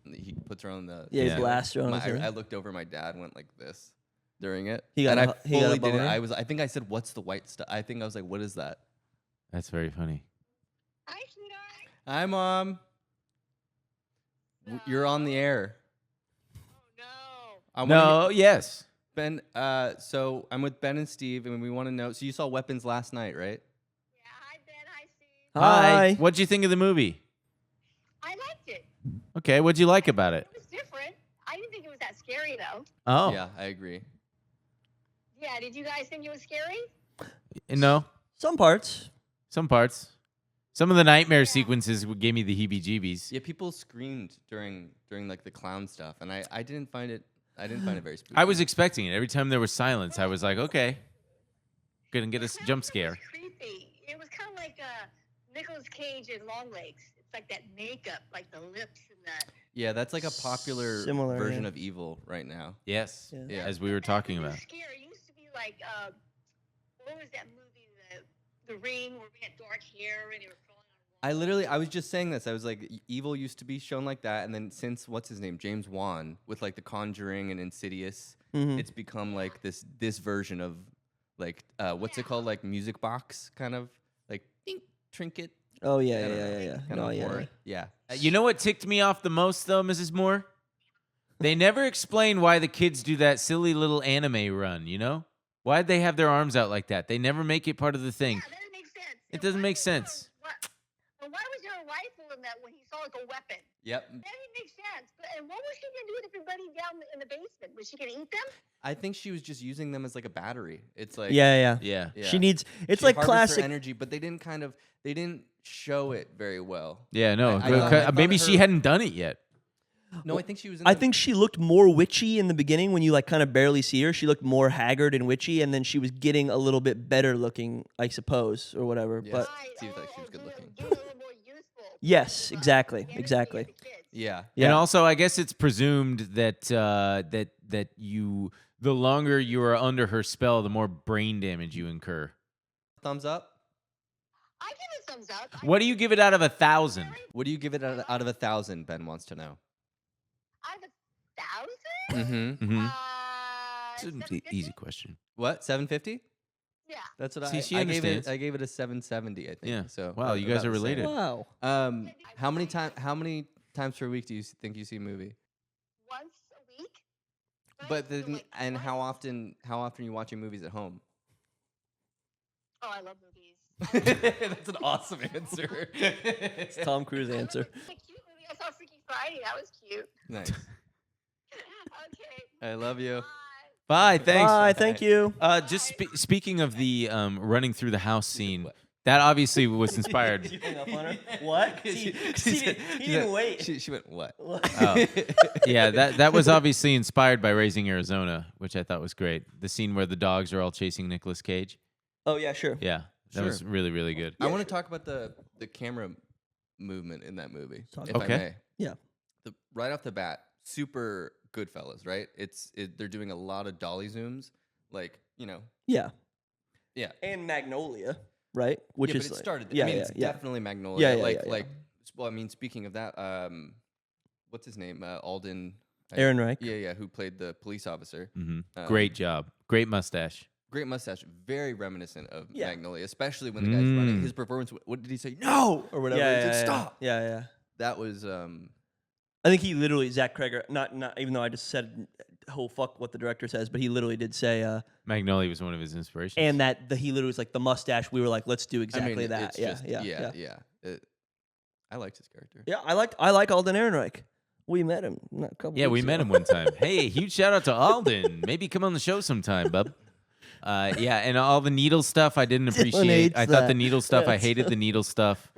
puts her on the Yeah, he Yeah. blasts her on his head. I looked over, my dad went like this during it. He got and a- I he got a fully did it. boner? I think I said, "What's the white stuff?" I think I was like, "What is that?" That's very funny. Hi, sweetheart. Hi, Mom. You're on the air. Oh no. I wanna No, yes. Ben. So I'm with Ben and Steve, and we want to know. So you saw Weapons last night, right? Yeah, hi Ben, hi Steve. Hi. What'd you think of the movie? I liked it. Okay, what'd you like about it? It was different. I didn't think it was that scary though. Oh, Yeah, I agree. Yeah, did you guys think it was scary? no, Some parts. some parts. Some of the nightmare sequences gave me the heebie-jeebies. Yeah, people screamed during like the clown stuff, and I didn't find it. I didn't find it very spooky. I was expecting it. Every time there was silence, I was like, okay, gonna get a The jump clown scare. was creepy. It was kind of like Nicolas Cage in Long Legs. It's like that makeup, like the lips and that. Yeah, that's like a popular Similar, version yeah. of evil right now. Yes, Yeah. Yeah. as we were talking about. Scary. It used to be like what was that movie? The Ring, where we had dark hair and they were crawling on walls. I was just saying this. I was like, evil used to be shown like that, and then since what's his name, James Wan, with like The Conjuring and Insidious, Mhm. it's become like this version of like what's it called, like music box kind of like ding, trinket. Oh yeah, I yeah, don't know, yeah, yeah. kind No, of yeah, horror. yeah. Yeah. You know what ticked me off the most, though, Mrs. Moore? They never explain why the kids do that silly little anime run, you know? Why'd they have their arms out like that? They never make it part of the thing. Yeah, that didn't make sense. It doesn't why make was there a sense. Well, why was there a rifle in that when he saw like a weapon? Yep. That didn't make sense. And what was she gonna do with everybody down in the basement? Was she gonna eat them? I think she was just using them as like a battery. It's like Yeah, yeah. Yeah. yeah. She needs. It's She like harvests classic. her energy, but they didn't show it very well. Yeah, no. I thought Maybe she her- hadn't done it yet. No, I think she was. In I the- think she looked more witchy in the beginning when you like kind of barely see her. She looked more haggard and witchy, and then she was getting a little bit better looking, I suppose, or whatever. Yeah. But seems like she was good looking. Getting a little more useful. Yes, But exactly, the energy of exactly. the kids. Yeah. yeah, And also, I guess it's presumed that that you, the longer you are under her spell, the more brain damage you incur. Thumbs up. I give it thumbs up. What do you give it out of 1,000? What do you give it out of 1,000? Ben wants to know. Out of 1,000? Mm-hmm. Mm-hmm. Uh, It's an 750? easy question. What? 750? Yeah. That's what See, I. she I gave it. understands. I gave it a 770. I think. Yeah. So. Wow, you guys about are the same. related. wow. How many times per week do you think you see a movie? Once a week? Right? But So, then, like, and twice? how often are you watching movies at home? Oh, I love movies. That's an awesome answer. It's Tom Cruise answer. A cute movie. I saw Freaky Friday. That was cute. Nice. Okay. I love you. Bye. Bye, thanks. Bye. Thank you. Just speaking of the running through the house scene, that obviously was inspired. You hung up on her? What? She He said- didn't wait. She went, what? Oh. Yeah, that was obviously inspired by Raising Arizona, which I thought was great. The scene where the dogs are all chasing Nicolas Cage. Oh yeah, sure. Yeah, that was Sure. really, really good. I want to talk about the camera movement in that movie, Talk if about I it. may. Yeah. Right off the bat, super Goodfellas, right? They're doing a lot of dolly zooms, like Yeah. yeah. And Magnolia, right? Which yeah, is but it like- started. Yeah, I mean, yeah, it's yeah. definitely Magnolia. Yeah, like yeah, yeah. like. Well, I mean, speaking of that, what's his name? Alden. Aaron Reich. Yeah, who played the police officer. Hmm Um, Great job. Great mustache. Great mustache, very reminiscent of Yeah. Magnolia, especially when the guy's running. Mm. His performance. What did he say? No, or whatever. Yeah, he said, yeah, stop. Yeah, yeah. That was. I think he literally Zach Kreger. Not even though I just said whole fuck what the director says, but he literally did say Magnolia was one of his inspirations. and that he literally was like the mustache. We were like, let's do I exactly mean, that. it's Yeah, just, yeah. I liked his character. Yeah, I like Alden Ehrenreich. We met him not a couple. yeah, we weeks met ago. him one time. Hey, huge shout out to Alden. Maybe come on the show sometime, bub. Yeah, and all the needle stuff I didn't Dylan appreciate. hates I thought the that. needle stuff. I That's- hated the needle stuff.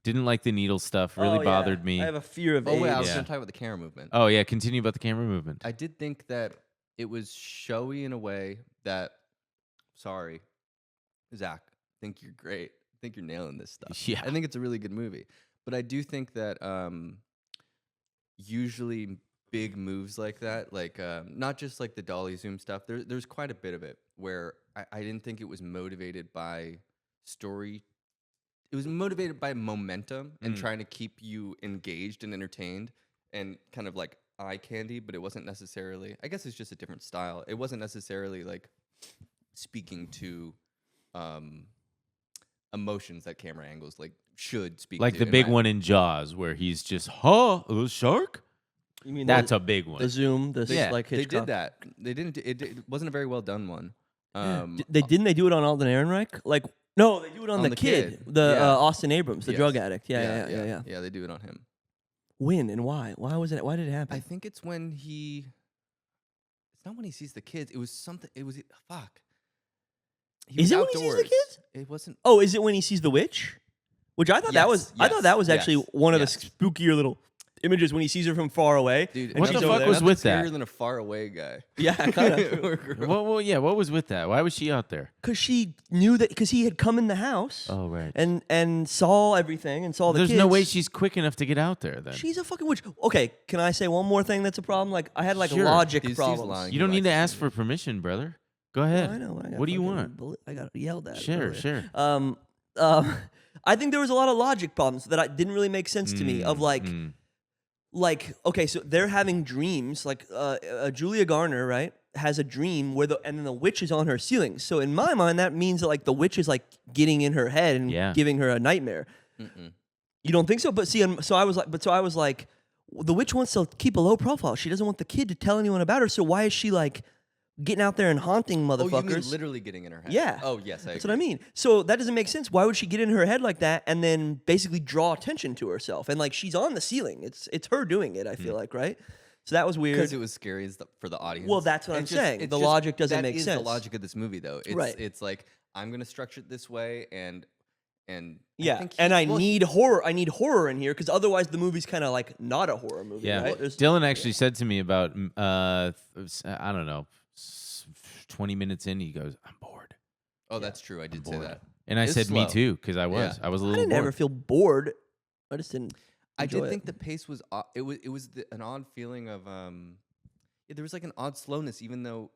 Didn't like the needle stuff. Really Oh, yeah. bothered me. I have a fear of Oh wait, I AIDS. was Yeah. gonna talk about the camera movement. Oh yeah, continue about the camera movement. I did think that it was showy in a way that, sorry, Zach, I think you're great. I think you're nailing this stuff. Yeah. I think it's a really good movie. But I do think that usually big moves like that, like not just like the dolly zoom stuff, there's quite a bit of it where I didn't think it was motivated by story. It was motivated by momentum and trying to keep you engaged and entertained and kind of like eye candy, but it wasn't necessarily, I guess it's just a different style. It wasn't necessarily like speaking to emotions that camera angles like should speak Like to. the in big my- one in Jaws, where he's just, a shark? You mean That's the, a big one. the zoom? The Yeah, like They Hitchcock. did that. They didn't. It wasn't a very well done one. They didn't they do it on Alden Ehrenreich? Like no, they do it on, the kid, the Yeah. Austin Abrams, the Yes. drug addict. Yeah. Yeah, they do it on him. When and why? Why was it? Why did it happen? I think it's when he. It's not when he sees the kids. It was something. It was fuck. He Is was it when he sees the outdoors. kids? It wasn't. Oh, is it when he sees the witch? Which I thought that was. I thought that was actually yes, one of yes. the spookier little images when he sees her from far away. Dude, and What she's the over fuck there. was with that? Scarier than a far away guy. Yeah, kind of. Well, yeah. What was with that? Why was she out there? Because she knew that because he had come in the house. Oh right. And saw everything and saw the There's kids. no way she's quick enough to get out there. Then She's a fucking witch. Okay, can I say one more thing that's a problem? Like I had like Sure. logic He's problems. lying. you don't He need to likes ask it. for permission, brother. Go ahead. I know. I got What do you fucking want? I got yelled at. Sure, earlier. sure. I think there was a lot of logic problems that didn't really make sense to me. Of like, okay, so they're having dreams. Like Julia Garner, right, has a dream where and then the witch is on her ceiling. So in my mind, that means that like the witch is like getting in her head and Yeah. giving her a nightmare. You don't think so? But see, so I was like, the witch wants to keep a low profile. She doesn't want the kid to tell anyone about her. So why is she like getting out there and haunting Oh, you motherfuckers? mean literally getting in her head? Yeah. Oh, yes, That's what I mean. So that doesn't make sense. Why would she get in her head like that and then basically draw attention to herself? And like she's on the ceiling. It's her doing it, I feel like, right? So that was weird. Because it was scary for the audience. Well, that's what I'm saying. The logic doesn't make That is sense. the logic of this movie, though. It's, Right. It's like I'm gonna structure it this way, and Yeah, I think and I well, need horror. I need horror in here because otherwise the movie's kind of like not a horror movie. Yeah. right? There's- Dylan actually said to me about I don't know, 20 minutes in, he goes, "I'm bored," Oh, that's true. I did say bored. that. and I It's said, "Me slow. too," because I was. Yeah. I was a I little didn't bored. ever feel bored. I just didn't. I enjoy did it. think the pace was. It was an odd feeling of. There was like an odd slowness, even though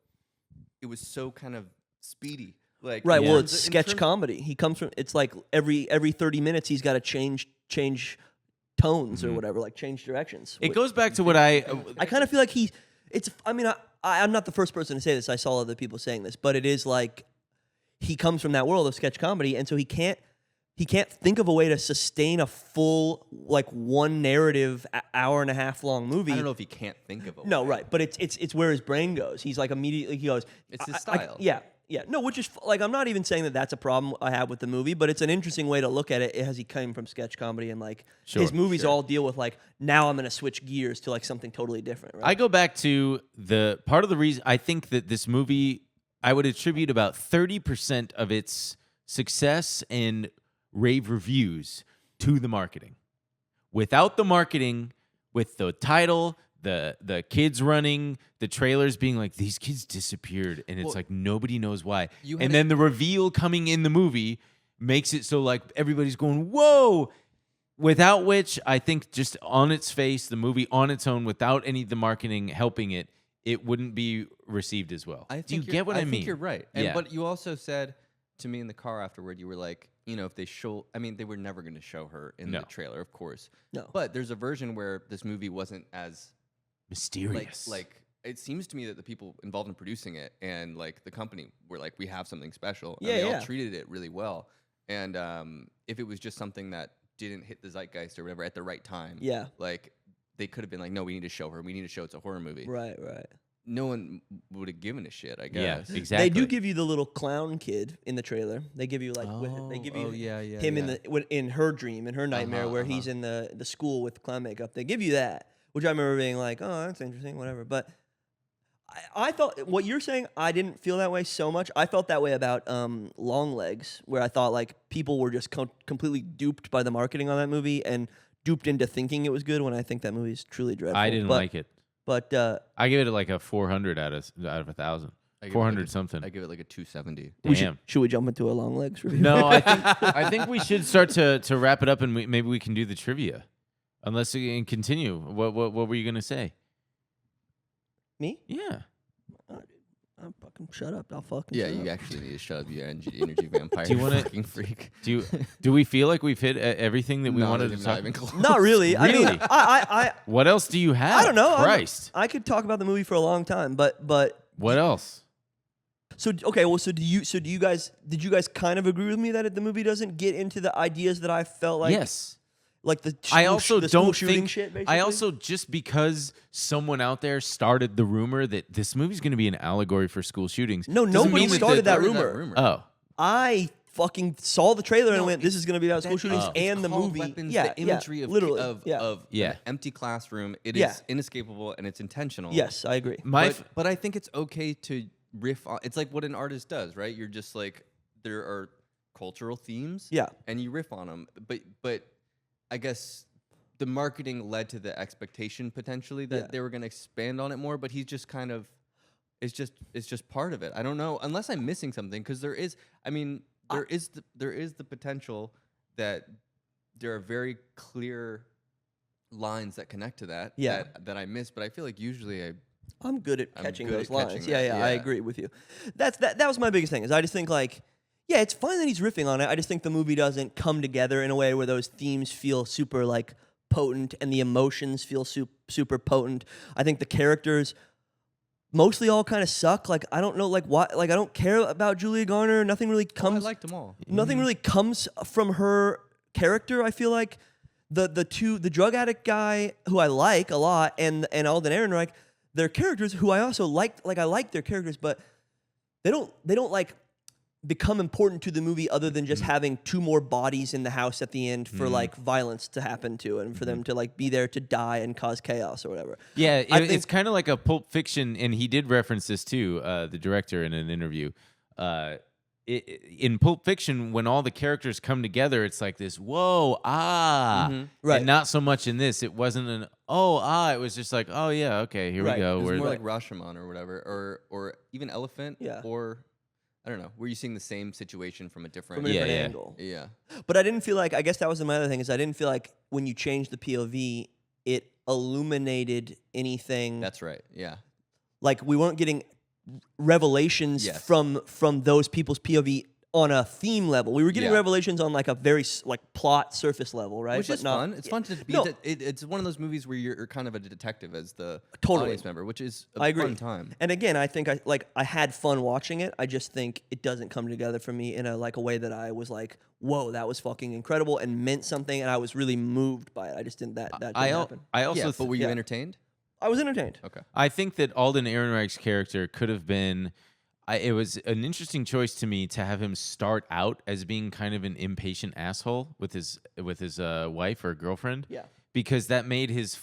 it was so kind of speedy. Like Right. in Well, terms it's of- in sketch terms- comedy. He comes from. It's like every 30 minutes he's got to change tones or whatever, like change directions. It goes back to what I I kind of feel like it's. I mean, I'm not the first person to say this. I saw other people saying this, but it is like he comes from that world of sketch comedy, and so he can't think of a way to sustain a full like one narrative hour and a half long movie. I don't know if he can't think of it. No, right, but it's where his brain goes. He's like immediately he goes. It's his I- style. yeah. No, which is like I'm not even saying that that's a problem I have with the movie, but it's an interesting way to look at it as he came from sketch comedy and like his movies all deal with like now I'm gonna switch gears to like something totally different. Right? I go back to the part of the reason I think that this movie, I would attribute about 30% of its success and rave reviews to the marketing. Without the marketing, with the title, the kids running, the trailers being like, these kids disappeared, and it's Well, like nobody knows why. you had And a- then the reveal coming in the movie makes it so like everybody's going, whoa. Without which, I think just on its face, the movie on its own, without any of the marketing helping it, it wouldn't be received as well. I think Do you you're- get what I I mean? think you're right. And Yeah. but you also said to me in the car afterward, you were like, you know, if they show, I mean, they were never going to show her in No. the trailer, of course. No. But there's a version where this movie wasn't as Mysterious. like it seems to me that the people involved in producing it and like the company were like, we have something special. And Yeah, they yeah. all treated it really well. And if it was just something that didn't hit the zeitgeist or whatever at the right time, Yeah. like they could have been like, no, we need to show her. We need to show it's a horror movie. Right. No one would have given a shit, I yeah, guess. exactly. They do give you the little clown kid in the trailer. They give you like they give you him in her dream, in her nightmare, where he's in the school with clown makeup. They give you that, which I remember being like, oh, that's interesting, whatever. But I thought what you're saying, I didn't feel that way so much. I felt that way about Long Legs, where I thought like people were just completely duped by the marketing on that movie and duped into thinking it was good when I think that movie is truly dreadful. I didn't like it. But I give it like a 400 out of 1,000. 400 something. I give it like a 270. Damn. Should we jump into a Long Legs review? No, I think we should start to wrap it up, and maybe we can do the trivia. Unless we can continue. What were you gonna say? Me? Yeah. I'm fucking shut up. I'll fucking Yeah, shut you up. actually need to shut up, you energy vampire. Do you wanna- fucking freak? Do we feel like we've hit everything that we No, wanted to not talk even about? close. Not really. I mean, Really? I What else do you have? I don't know. Christ. I could talk about the movie for a long time, but What else? so okay. Well, did you guys kind of agree with me that the movie doesn't get into the ideas that I felt like? Yes. Like the I school also the school don't shooting think. shit. Basically? I also just because someone out there started the rumor that this movie's going to be an allegory for school shootings. No, doesn't nobody mean started that rumor. Oh, I fucking saw the trailer and No, went, "This is going to be about school That shootings," is- and it's the called movie. Weapons, Yeah, the imagery of literally, of, yeah. of Yeah. an empty classroom. It Yeah. is inescapable and it's intentional. Yes, I agree. But I think it's okay to riff on. It's like what an artist does, right? You're just like there are cultural themes. Yeah. And you riff on them. But I guess the marketing led to the expectation potentially that Yeah. they were going to expand on it more. But he's just kind of it's just part of it. I don't know unless I'm missing something because there is. I mean, there is the potential that there are very clear lines that connect to that. Yeah. That I miss. But I feel like usually I'm good at I'm catching good those at lines. catching Yeah, that, I yeah. agree with you. That was my biggest thing. Is I just think like, yeah, it's fine that he's riffing on it. I just think the movie doesn't come together in a way where those themes feel super like potent and the emotions feel super potent. I think the characters mostly all kind of suck. Like I don't know, like why. Like I don't care about Julia Garner. Nothing really I comes. liked them all. Nothing really comes from her character. I feel like the drug addict guy who I like a lot and Alden Ehrenreich, their characters who I also liked. Like I like their characters, but they don't like become important to the movie other than just having two more bodies in the house at the end for like violence to happen to and for them to like be there to die and cause chaos or whatever. yeah. I think- It's kind of like a Pulp Fiction, and he did reference this too. The director in an interview. In Pulp Fiction, when all the characters come together, it's like this, whoa, Right. And not so much in this. It wasn't an it was just like, oh yeah, okay, here Right. we go. It was We're more like- like Rashomon or whatever, or even Elephant. Yeah. Or I don't know. Were you seeing the same situation from a different? From a different Yeah. angle. Yeah. But I didn't feel like, I guess that was my other thing, is I didn't feel like when you changed the POV, it illuminated anything. That's right. Yeah. Like we weren't getting revelations Yes. from those people's POV on a theme level. We were getting Yeah. revelations on like a very like plot surface level, right? Which But is not- fun. It's fun to be. No. It's one of those movies where you're kind of a detective as the Totally. audience member, which is a I agree. fun time. And again, I think I had fun watching it. I just think it doesn't come together for me in a way that I was like, whoa, that was fucking incredible and meant something, and I was really moved by it. I just didn't that didn't happen. I also Yeah, but were you yeah. entertained? I was entertained. Okay. I think that Alden Ehrenreich's character could have been. It was an interesting choice to me to have him start out as being kind of an impatient asshole with his wife or girlfriend. Yeah. Because that made his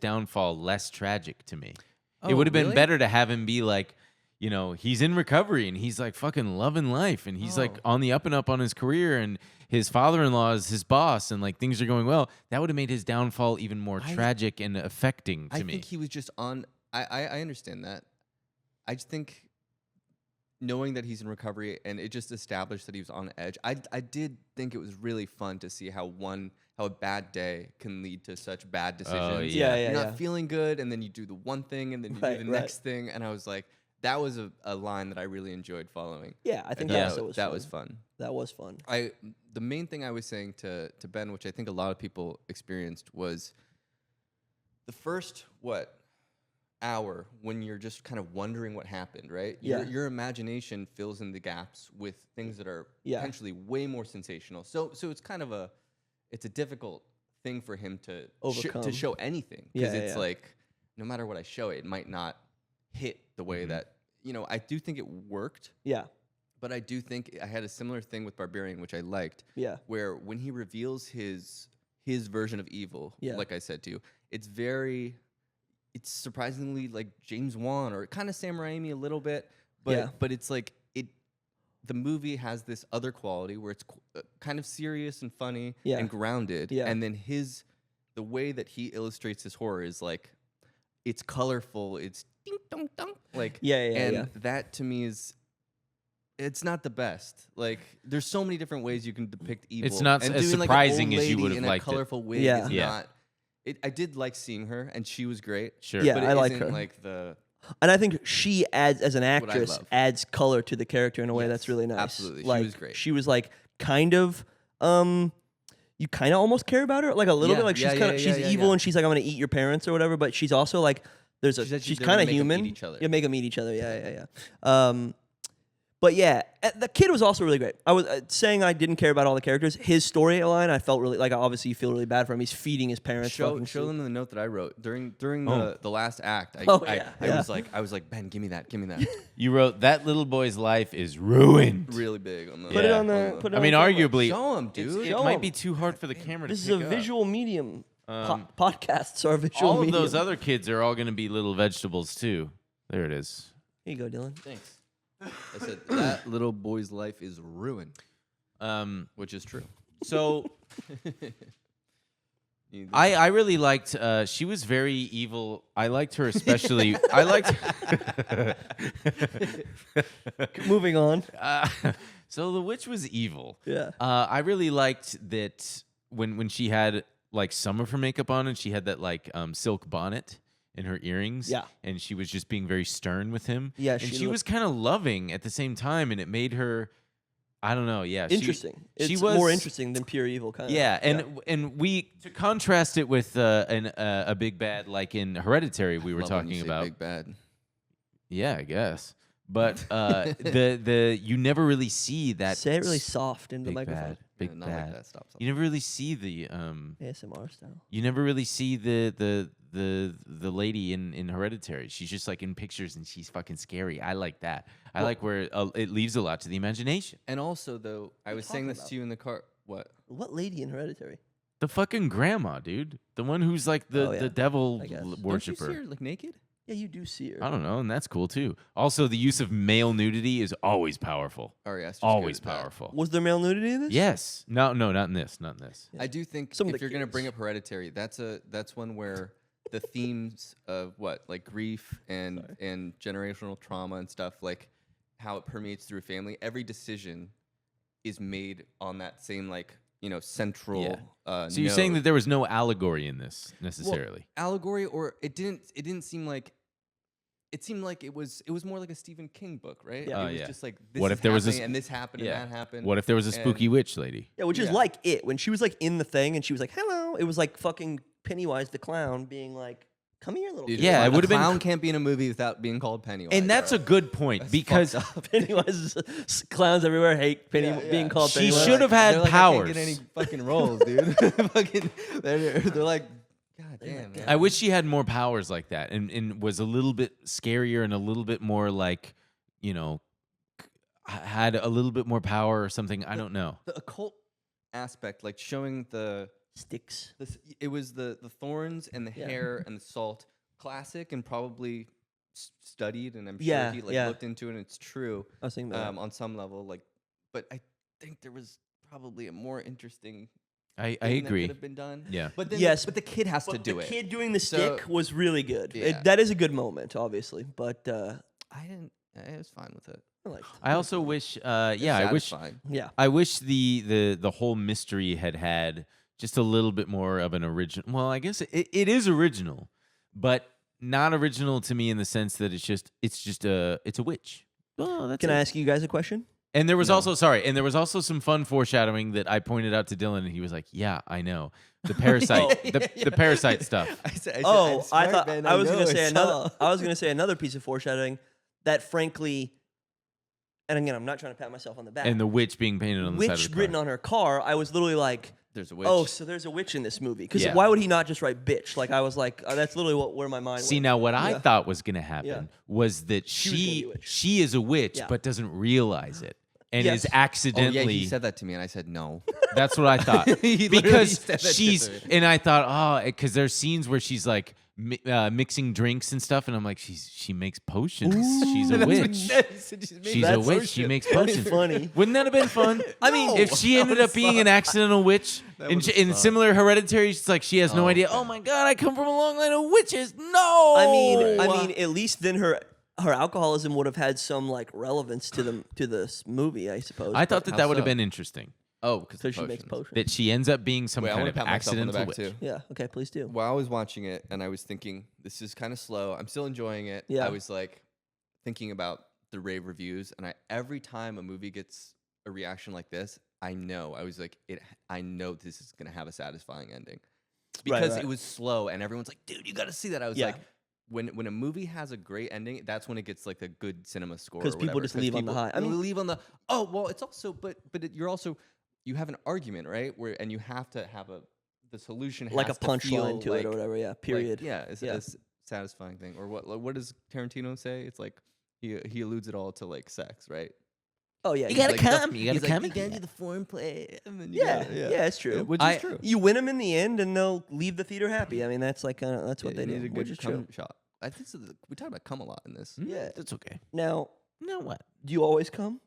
downfall, less tragic to me. It Oh, would have been really? better to have him be like, he's in recovery and he's like fucking loving life and he's like on the up and up on his career and his father-in-law is his boss and like things are going well. That would have made his downfall even more tragic and affecting to I me. think he was just on. I understand that. I just think knowing that he's in recovery and it just established that he was on edge. I did think it was really fun to see how a bad day can lead to such bad decisions. Oh, Yeah, You're yeah. not feeling good, and then you do the one thing, and then you Right, do the right. next thing, and I was like, that was a line that I really enjoyed following. Yeah, I think And that was that fun. was fun. That was fun. The main thing I was saying to Ben, which I think a lot of people experienced, was the first hour when you're just kind of wondering what happened, right? Yeah. Your imagination fills in the gaps with things that are Yeah. potentially way more sensational. So it's kind of a difficult thing for him to Overcome. to show anything, Yeah, because it's yeah. like no matter what I show it might not hit the way that I do think it worked. Yeah. But I do think I had a similar thing with Barbarian, which I liked. Yeah. Where when he reveals his version of evil, Yeah. like I said to you, it's it's surprisingly like James Wan or kind of Sam Raimi a little bit, but it's like the movie has this other quality where it's kind of serious and funny and grounded, and then the way that he illustrates his horror is like it's colorful, it's ding dong dong, like that to me is. It's not the best. Like, there's so many different ways you can depict evil. It's not and as doing, surprising like, an old as you lady would have in liked a colorful wig Yeah. is Yeah. not. I did like seeing her, and she was great. Sure. Yeah, but it I like isn't, her. like the And I think she adds, as an I actress, love. adds color to the character in a way Yes, that's really nice. absolutely. She Like, was great. She was like kind of, you kind of almost care about her, like a little Yeah, bit. Like she's yeah, kind of, yeah, she's yeah, evil yeah. and she's like, I'm gonna eat your parents or whatever. But she's also like, She said she's they were kind gonna of make 'em human. eat each other. Yeah, make them eat each other. Yeah. But yeah, the kid was also really great. I was saying I didn't care about all the characters. His storyline, I felt really like. Obviously, you feel really bad for him. He's feeding his parents. show fucking them the note that I wrote during Oh. the last act. I was like Ben, give me that. You wrote that little boy's life is ruined. Really big on the. Put it Yeah. on the. Put it I on mean, camera. arguably, Show him, dude. it Show might 'em. be too hard for the camera This to is pick a up. visual medium. Podcasts are a visual All of medium. those other kids are all going to be little vegetables too. There it is. Here you go, Dylan. Thanks. I said that little boy's life is ruined, which is true. So I really liked. She was very evil. I liked her especially. I liked. Moving on. So the witch was evil. Yeah. I really liked that when she had like some of her makeup on and she had that like silk bonnet and her earrings. Yeah. And she was just being very stern with him. Yeah, And she she was kind of loving at the same time, and it made her. I don't know. Yeah. Interesting. She It's was more interesting than pure evil, kind of. Yeah, and we to contrast it with a big bad like in Hereditary we were Love when you talking say about. big bad. Yeah, I guess. But the you never really see that. Say it really soft into the big microphone. bad, big Not bad. like that. Stop. You never really see the ASMR style. you never really see the lady in Hereditary. She's just like in pictures and she's fucking scary. I like that. I like where it leaves a lot to the imagination. And also, though, I was saying talking this about? to you in the car. What? What lady in Hereditary? The fucking grandma, dude. The one who's like the Oh, yeah. the devil I guess. Don't you worshiper. Don't you see her like naked? Yeah, you do see her. I don't know, and that's cool too. Also, the use of male nudity is always powerful. Oh yeah, it's just Always good at that. powerful. Was there male nudity in this? Yes. No, not in this. Not in this. I do think Some of if the you're gonna kids. bring up Hereditary, that's one where the themes of what like grief and generational trauma and stuff, like how it permeates through a family. Every decision is made on that same like central. Yeah. So you're saying that there was no allegory in this necessarily? Allegory, or it didn't seem like. It seemed like it was more like a Stephen King book, right? Yeah. It was Yeah. just like this What is if there was a happening and this happened yeah. and that happened. What if there was a spooky and- witch lady? Yeah, which is Yeah. like it. When she was like in the thing and she was like, hello, it was like fucking Pennywise the clown being like, come here, little Dude, kid. Yeah, a it would've been- clown can't be in a movie without being called Pennywise. And that's a good point That's because fucked up. Pennywise is clowns everywhere hate being called She Pennywise. should have had They're like, powers. I can't get any fucking roles, dude. Fucking, they're like, God damn, man. I wish she had more powers like that and was a little bit scarier and a little bit more like, had a little bit more power or something. I don't know. The occult aspect, like showing Sticks. it was the thorns and the Yeah. hair and the salt, classic and probably studied, and I'm sure Yeah, he yeah. looked into it and it's true I was thinking about that. on some level. Like, but I think there was probably a more interesting. I thing that agree. could have been done. Yeah. But then, Yes, but the kid has to But do the it. kid doing the So- stick was really good. Yeah. That is a good moment, obviously. But I didn't. I was fine with it. I liked it. I also wish I wish Satisfying. Yeah. I wish the whole mystery had just a little bit more of an original. Well, I guess it is original, but not original to me in the sense that it's just a witch. Oh, that's Can it. I ask you guys a question? And there was also some fun foreshadowing that I pointed out to Dylan, and he was like, "Yeah, I know the parasite, the parasite stuff." I thought I was going to say another. I was going to say another piece of foreshadowing that, frankly, and again, I'm not trying to pat myself on the back. And the witch being painted on the side of witch the car. written on her car. I was literally like, There's a witch. "Oh, so there's a witch in this movie?" Because Yeah. why would he not just write "bitch"? Like I was like, that's literally where my mind See, went. now what I Yeah. thought was going to happen Yeah. was that was gonna be a witch. she is a witch, Yeah. but doesn't realize it, and Yes. is Oh yeah, accidentally. he said that to me, and I said no. That's what I thought. He literally Because said that to she's, me. and I thought, because there's scenes where she's like mixing drinks and stuff, and I'm like, she makes potions. She's a witch. She's a witch. She makes potions. Funny. Wouldn't that have been fun? I mean, if she ended up being an accidental witch in similar Hereditary, she's like she has no idea. Oh my god, I come from a long line of witches. No. I mean, at least then her alcoholism would have had some like relevance to this movie, I suppose. I thought that would have so? been interesting. Oh, because because she makes potions. That she ends up being some Wait, I kind want of to pat myself on the accidental back witch. too. Yeah. Okay. Please do. While I was watching it, and I was thinking, this is kind of slow. I'm still enjoying it. Yeah. I was like thinking about the rave reviews, and every time a movie gets a reaction like this, I know this is gonna have a satisfying ending because right. it was slow, and everyone's like, "Dude, you got to see that." I was Yeah. like, when a movie has a great ending, that's when it gets like a good cinema score. 'Cause people just leave on the high. I mean, leave on the it's also you're also. You have an argument, right? And you have to have the solution Like a has to feel punchline to it or whatever. Yeah. Period. It's a satisfying thing. Or what does Tarantino say? It's like he alludes it all to like sex, right? Oh yeah. You gotta Like, come. You gotta he's come. like, you gotta do the foreplay. And then Yeah. Yeah. It's true. Which is true. You win them in the end, and they'll leave the theater happy. I mean, that's like that's what they need do. a Which good is true. cum shot. I think we talk about cum a lot in this. Yeah. That's okay. Now, No, what? do you always come?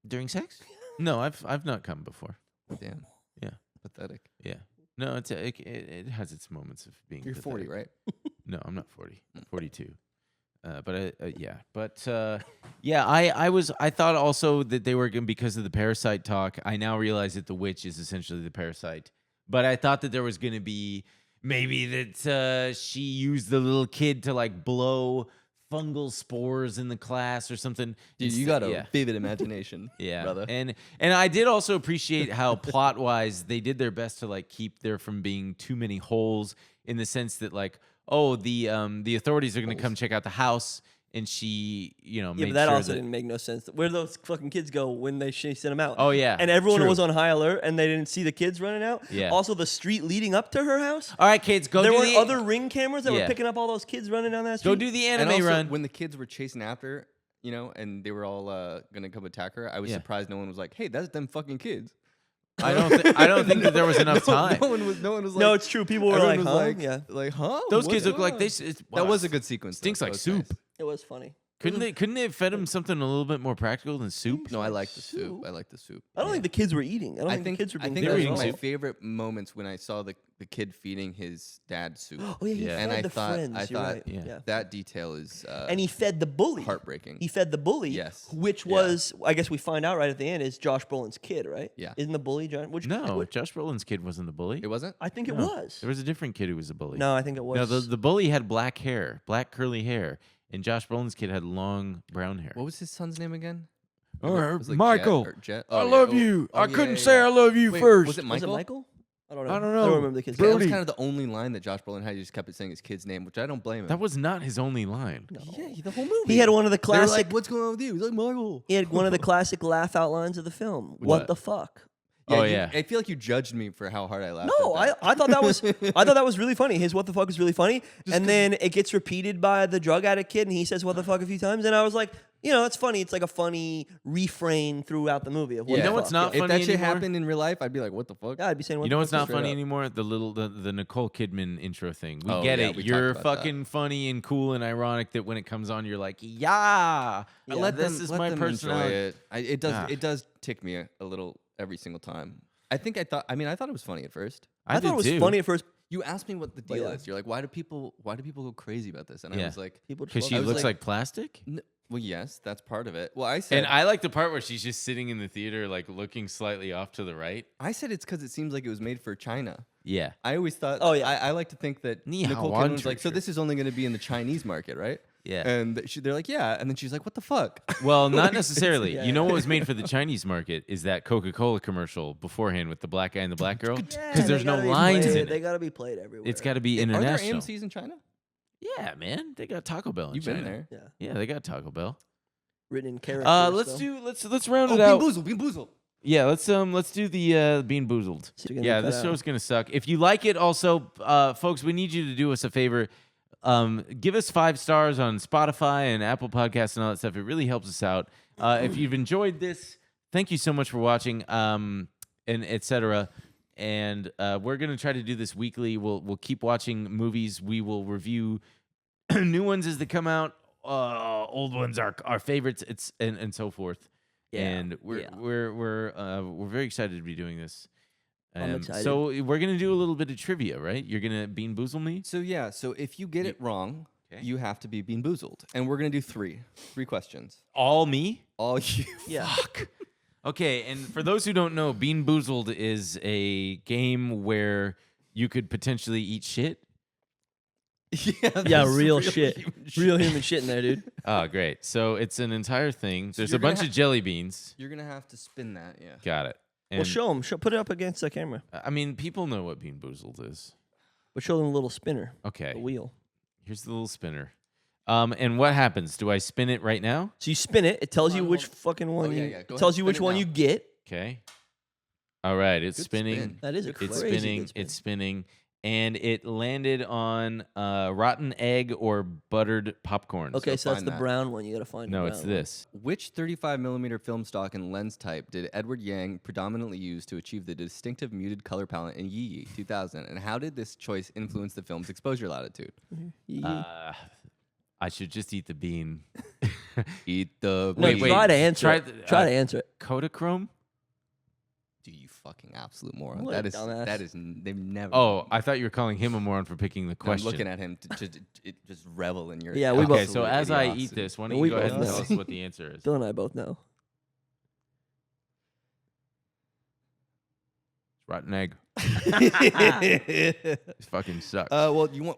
During sex? No, I've not come before. Damn. Yeah. Pathetic. Yeah. No, it has its moments of being. You're 40, pathetic. right? No, I'm not 40. I'm 42. I thought also that they were going because of the parasite talk. I now realize that the witch is essentially the parasite. But I thought that there was going to be maybe that she used the little kid to like blow fungal spores in the class or something. Dude, you got a vivid imagination, brother. And I did also appreciate how plot wise they did their best to like keep there from being too many holes in the sense that like, oh, the authorities are going to come check out the house, and she, Yeah, made but that sure also didn't make no sense. Where do those fucking kids go when she sent them out? Oh yeah, and everyone true. was on high alert, and they didn't see the kids running out. Yeah. Also, the street leading up to her house. All right, kids, go. There do were the, other ring cameras that were Yeah. picking up all those kids running down that street. Go do the And anime also, run. when the kids were chasing after, and they were all gonna come attack her, I was Yeah. surprised no one was like, "Hey, that's them fucking kids." I don't think that there was enough time. No one was like. No, it's true. People were everyone like, was "Huh?" like, Yeah, like, huh? Those What's kids look going like on? they. That was a good sequence. Stinks though. like That was soup. nice. it was funny. Couldn't they have fed him something a little bit more practical than soup? No, I like the soup. I like the soup. I don't think the kids were eating. I don't think the kids were I being think They that were was eating one of my soup. favorite moments when I saw the kid feeding his dad soup. Oh yeah, he Yeah. fed And I the thought- friends. I You're thought- right. Yeah. Yeah. That detail is And he fed the bully. heartbreaking. He fed the bully. Yes. Which Yeah. was, I guess we find out right at the end, is Josh Brolin's kid, right? Yeah. Isn't the bully John? No, Josh Brolin's kid wasn't the bully. It wasn't? I think it No. was. There was a different kid who was a bully. No, I think it was. No, the bully had black hair, black curly hair, and Josh Brolin's kid had long brown hair. What was his son's name again? Or It was like Michael. Jet. I Oh, yeah. love Oh, you. oh, I yeah, couldn't yeah, say yeah. I love you Wait, first. Was it Was Michael? it Michael? I don't know. I don't I know. don't remember the kid's That name. was Brody. kind of the only line that Josh Brolin had. He just kept saying his kid's name, which I don't blame him. That was not his only line. yeah, the whole movie. He had one of the They were classic. like, "What's going on with you?" He's like, "Michael." He had one of the classic laugh out lines of the film. What, What? the fuck? Oh, you- yeah. I feel like you judged me for how hard I laughed. No, at that. I thought that was really funny. His what the fuck is really funny, and then it gets repeated by the drug addict kid, and he says what the fuck a few times, and I was like, it's funny. It's like a funny refrain throughout the movie of what Yeah. the You know fuck. what's not If funny that shit anymore? happened in real life, I'd be like, "What the fuck?" Yeah, I'd be saying what You know the what's fuck not is straight funny up. anymore? The Nicole Kidman intro thing. We Oh, get yeah, it. we talked You're about that. fucking funny and cool and ironic that when it comes on, you're like, yeah. Let this them, is let my them personality. enjoy it. It does. Ah. It does tick me a little every single time. I thought it was funny at first. I thought did it was too. funny at first. You asked me what the But deal yeah. is. You're like, why do people go crazy about this? And I Yeah. was like, People just Because love she it. was looks like- like plastic. well, yes, that's part of it. Well, I said, And I like the part where she's just sitting in the theater, like looking slightly off to the right. it's because it seems like it was made for China. Yeah. I always thought. Oh, yeah. I like to think that Ni hao Nicole wan Kidman was like, so church. this is only going to be in the Chinese market, right? Yeah. And they're like, yeah. And then she's like, what the fuck? Well, not necessarily. yeah. You know what was made for the Chinese market is that Coca-Cola commercial beforehand with the black guy and the black girl. Yeah, Because there's they no gotta be lines played. in They it. got to be played everywhere. It's got to be Are there international. AMC's in China? Yeah, man. They got Taco Bell in You've China. been there. Yeah, Yeah, they got Taco Bell. written in characters. Let's round it Bean out. Boozled, Bean Boozled. Yeah, let's do the Bean Boozled. So you're gonna Yeah, leave this that out. show's gonna suck. If you like it, also, folks, we need you to do us a favor. Give us 5 stars on Spotify and Apple Podcasts and all that stuff. It really helps us out. If you've enjoyed this, thank you so much for watching, and etc. and we're gonna try to do this weekly. We'll keep watching movies. We will review new ones as they come out. Old ones are our favorites. It's and so forth. Yeah, And we're very excited to be doing this. I'm excited. So we're gonna do a little bit of trivia, right? You're gonna Bean Boozle me. So yeah, so if you get it wrong, Okay. you have to be Bean Boozled, and we're gonna do three questions. All me. All you. Yeah. Fuck. Okay, and for those who don't know, Bean Boozled is a game where you could potentially eat shit. Yeah, there's real shit. human Real human shit in there, dude. Oh, great. So it's an entire thing. There's you're a bunch gonna of jelly beans. You're gonna have to spin that. Yeah. Got it. Well, And, show them. Put it up against the camera. I mean, people know what Bean Boozled is. But show them a little spinner. Okay. A wheel. Here's the little spinner. And what happens? Do I spin it right now? So you spin it. It tells you Hold on, which hold fucking one yeah, you. yeah. Go It ahead, tells you spin which it one now. you get. Okay. All right. It's Good spinning. spin. That is a It's crazy spinning. good spin. It's spinning. And it landed on rotten egg or buttered popcorn. Okay, so that's find the that. brown one. You gotta find. No, the it's brown one. this. Which 35 millimeter film stock and lens type did Edward Yang predominantly use to achieve the distinctive muted color palette in Yi Yi 2000? And how did this choice influence the film's exposure latitude? Yeah. I should just eat the bean. Eat the. No, wait, try to answer try it. Try to answer it. Kodachrome? Do you fucking absolute moron? What a That is. dumbass. That is. They've never. Oh, I thought you were calling him a moron for picking the I'm question. looking at him to just revel in your. Yeah, we both- Okay, so as I eat idiocy. this, why don't We you go ahead both and know. tell us what the answer is? Bill and I both know. Rotten egg. Well, This fucking sucks.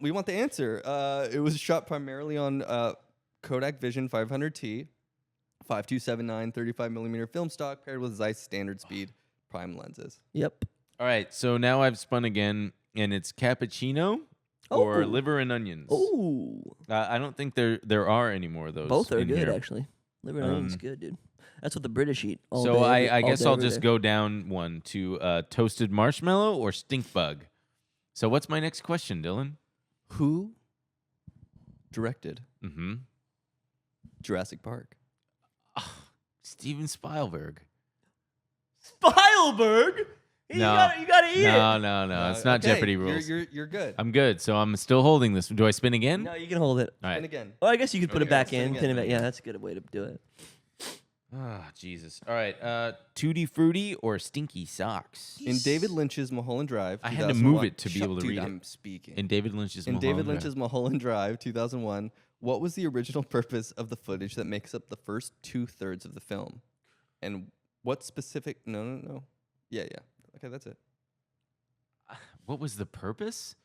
we want the answer. It was shot primarily on Kodak Vision 500T, 5279 35 millimeter film stock paired with Zeiss standard speed prime lenses. Yep. All right, so now I've spun again, and it's cappuccino or Oh. liver and onions. Oh, I don't think there are any more of those. both are in good here. actually. Liver and onions good, dude. That's what the British eat. All So day, I all guess day, I'll every just day. go down one to toasted marshmallow or stink bug. So what's my next question, Dylan? Who directed Mm-hmm. Jurassic Park? Steven Spielberg. Spielberg. You No. gotta eat it. No. It's not Okay, Jeopardy rules. You're good. I'm good. So I'm still holding this. Do I spin again? No, you can hold it. All right. And again. Well, I guess you could put it Okay, back spin in, again. pin it back. Yeah, that's a good way to do it. Ah, Jesus. All right. Tutti Frutti or Stinky Socks? In David Lynch's Mulholland Drive, I had to move 2001 it to be Shut- able to dude, read it. I'm speaking. In David Lynch's In Mulholland David Drive. Lynch's Mulholland Drive, 2001, what was the original purpose of the footage that makes up the first 2/3 of the film? And what specific? No. Yeah. Okay, that's it. What was the purpose?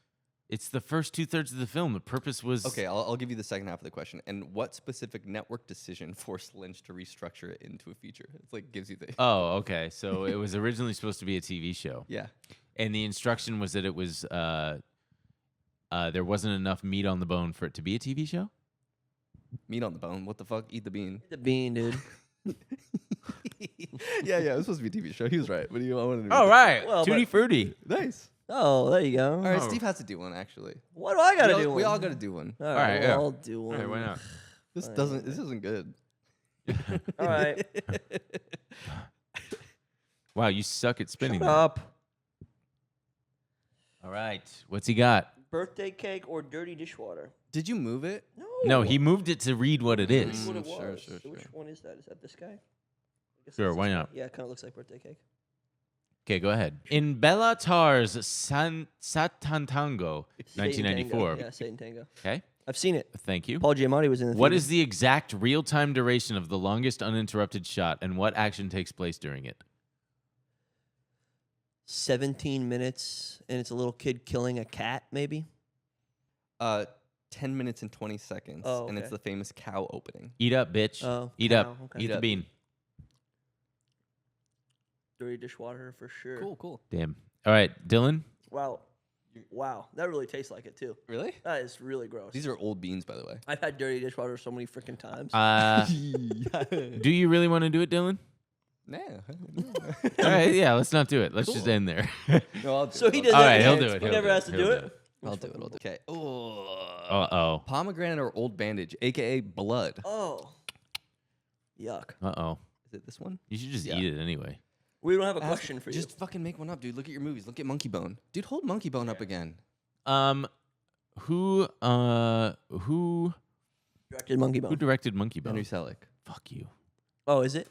It's the first 2/3 of the film. The purpose was Okay, I'll give you the second half of the question. And what specific network decision forced Lynch to restructure it into a feature? It's like gives you the. Oh, okay. So it was originally supposed to be a TV show, Yeah. and the instruction was that it was there wasn't enough meat on the bone for it to be a TV show. Meat on the bone. What the fuck? Eat the bean. The bean, dude. yeah. It was supposed to be a TV show. He was right. What do you want to do? All right, Well, Tutti but- Frutti. Nice. Oh, there you go. All right, Oh. Steve has to do one actually. What do I gotta do? We all one? got to do one. All right, right, yeah. well, I'll do All one. right, why not? This Fine. This isn't good. All right. Wow, you suck at spinning. Shut that. up. All right, what's he got? Birthday cake or dirty dishwater? Did you move it? No, he moved it to read what it Read is. what it Sure, was. sure, So Which sure. one is that? Is that this guy? I guess Sure, that's why this not? guy. Yeah, it kind of looks like birthday cake. Okay, go ahead. In Bella Tar's Satantango, Satan 1994. Tango. Yeah, Satan Tango. Okay, I've seen it. thank you. Paul Giamatti was in the What theater. is the exact real-time duration of the longest uninterrupted shot, and what action takes place during it? 17 minutes, and it's a little kid killing a cat, maybe? 10 minutes and 20 seconds. Oh, And it's okay. the famous cow opening. Eat up, bitch. Oh, Eat cow, up. okay. Eat the up. bean. Dirty dishwater for sure. Cool. Damn. All right, Dylan. Wow. Wow. That really tastes like it, too. Really? That is really gross. These are old beans, by the way. I've had dirty dishwater so many freaking times. Do you really want to do it, Dylan? Nah. All right, yeah, let's not do it. Let's just end there. No, I'll do so it. he I'll does do All that. right, he'll with do hands. it, He he'll never do has it, to he'll do do it. it. I'll do it. Okay. Oh. Uh-oh. Pomegranate or old bandage, aka blood. Oh. Yuck. Uh-oh. Is it this one? You should just Yeah. eat it anyway. We don't have a question for you. Just fucking make one up, dude. Look at your movies. Look at Monkey Bone. Dude, hold Monkey Bone up again. Who Directed Monkey Bone. who directed Monkey Bone? Henry Selick. Fuck you. Oh, is it?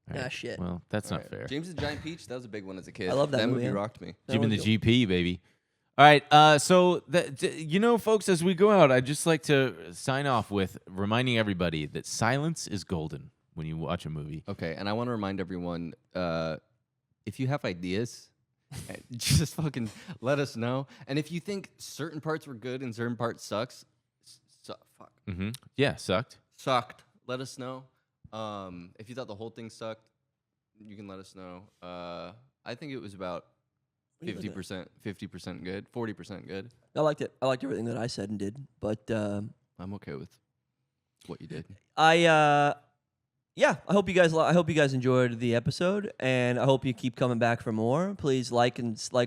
All right. Ah, shit. Well, that's All not right. fair. James and the Giant Peach. That was a big one as a kid. I love that movie, yeah. rocked me. That Jim and was the dope. GP, baby. All right. So, folks, as we go out, I'd just like to sign off with reminding everybody that silence is golden when you watch a movie. Okay, and I want to remind everyone, if you have ideas, just fucking let us know. And if you think certain parts were good and certain parts sucked, Yeah, sucked. let us know. If you thought the whole thing sucked, you can let us know. I think it was about 50% good, 40% good. I liked it. I liked everything that I said and did. But I'm okay with what you did. I hope you guys enjoyed the episode, and I hope you keep coming back for more. Please like,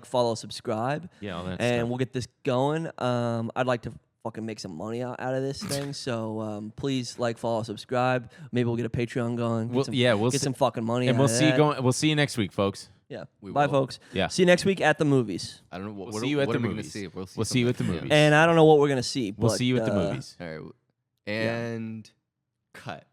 follow, subscribe, Yeah, all that and stuff. we'll get this going. I'd like to fucking make some money out of this thing, so please follow, subscribe. Maybe we'll get a Patreon going. We'll Get some fucking money. And out we'll of see you that. going. We'll see you next week, folks. Yeah. We Bye, will. folks. Yeah. See you next week at the movies. I don't know We'll see you at the are we gonna movies. see? We'll see you at the something. movies. And I don't know what we're gonna see. We'll but, see you at the movies. All right, and cut.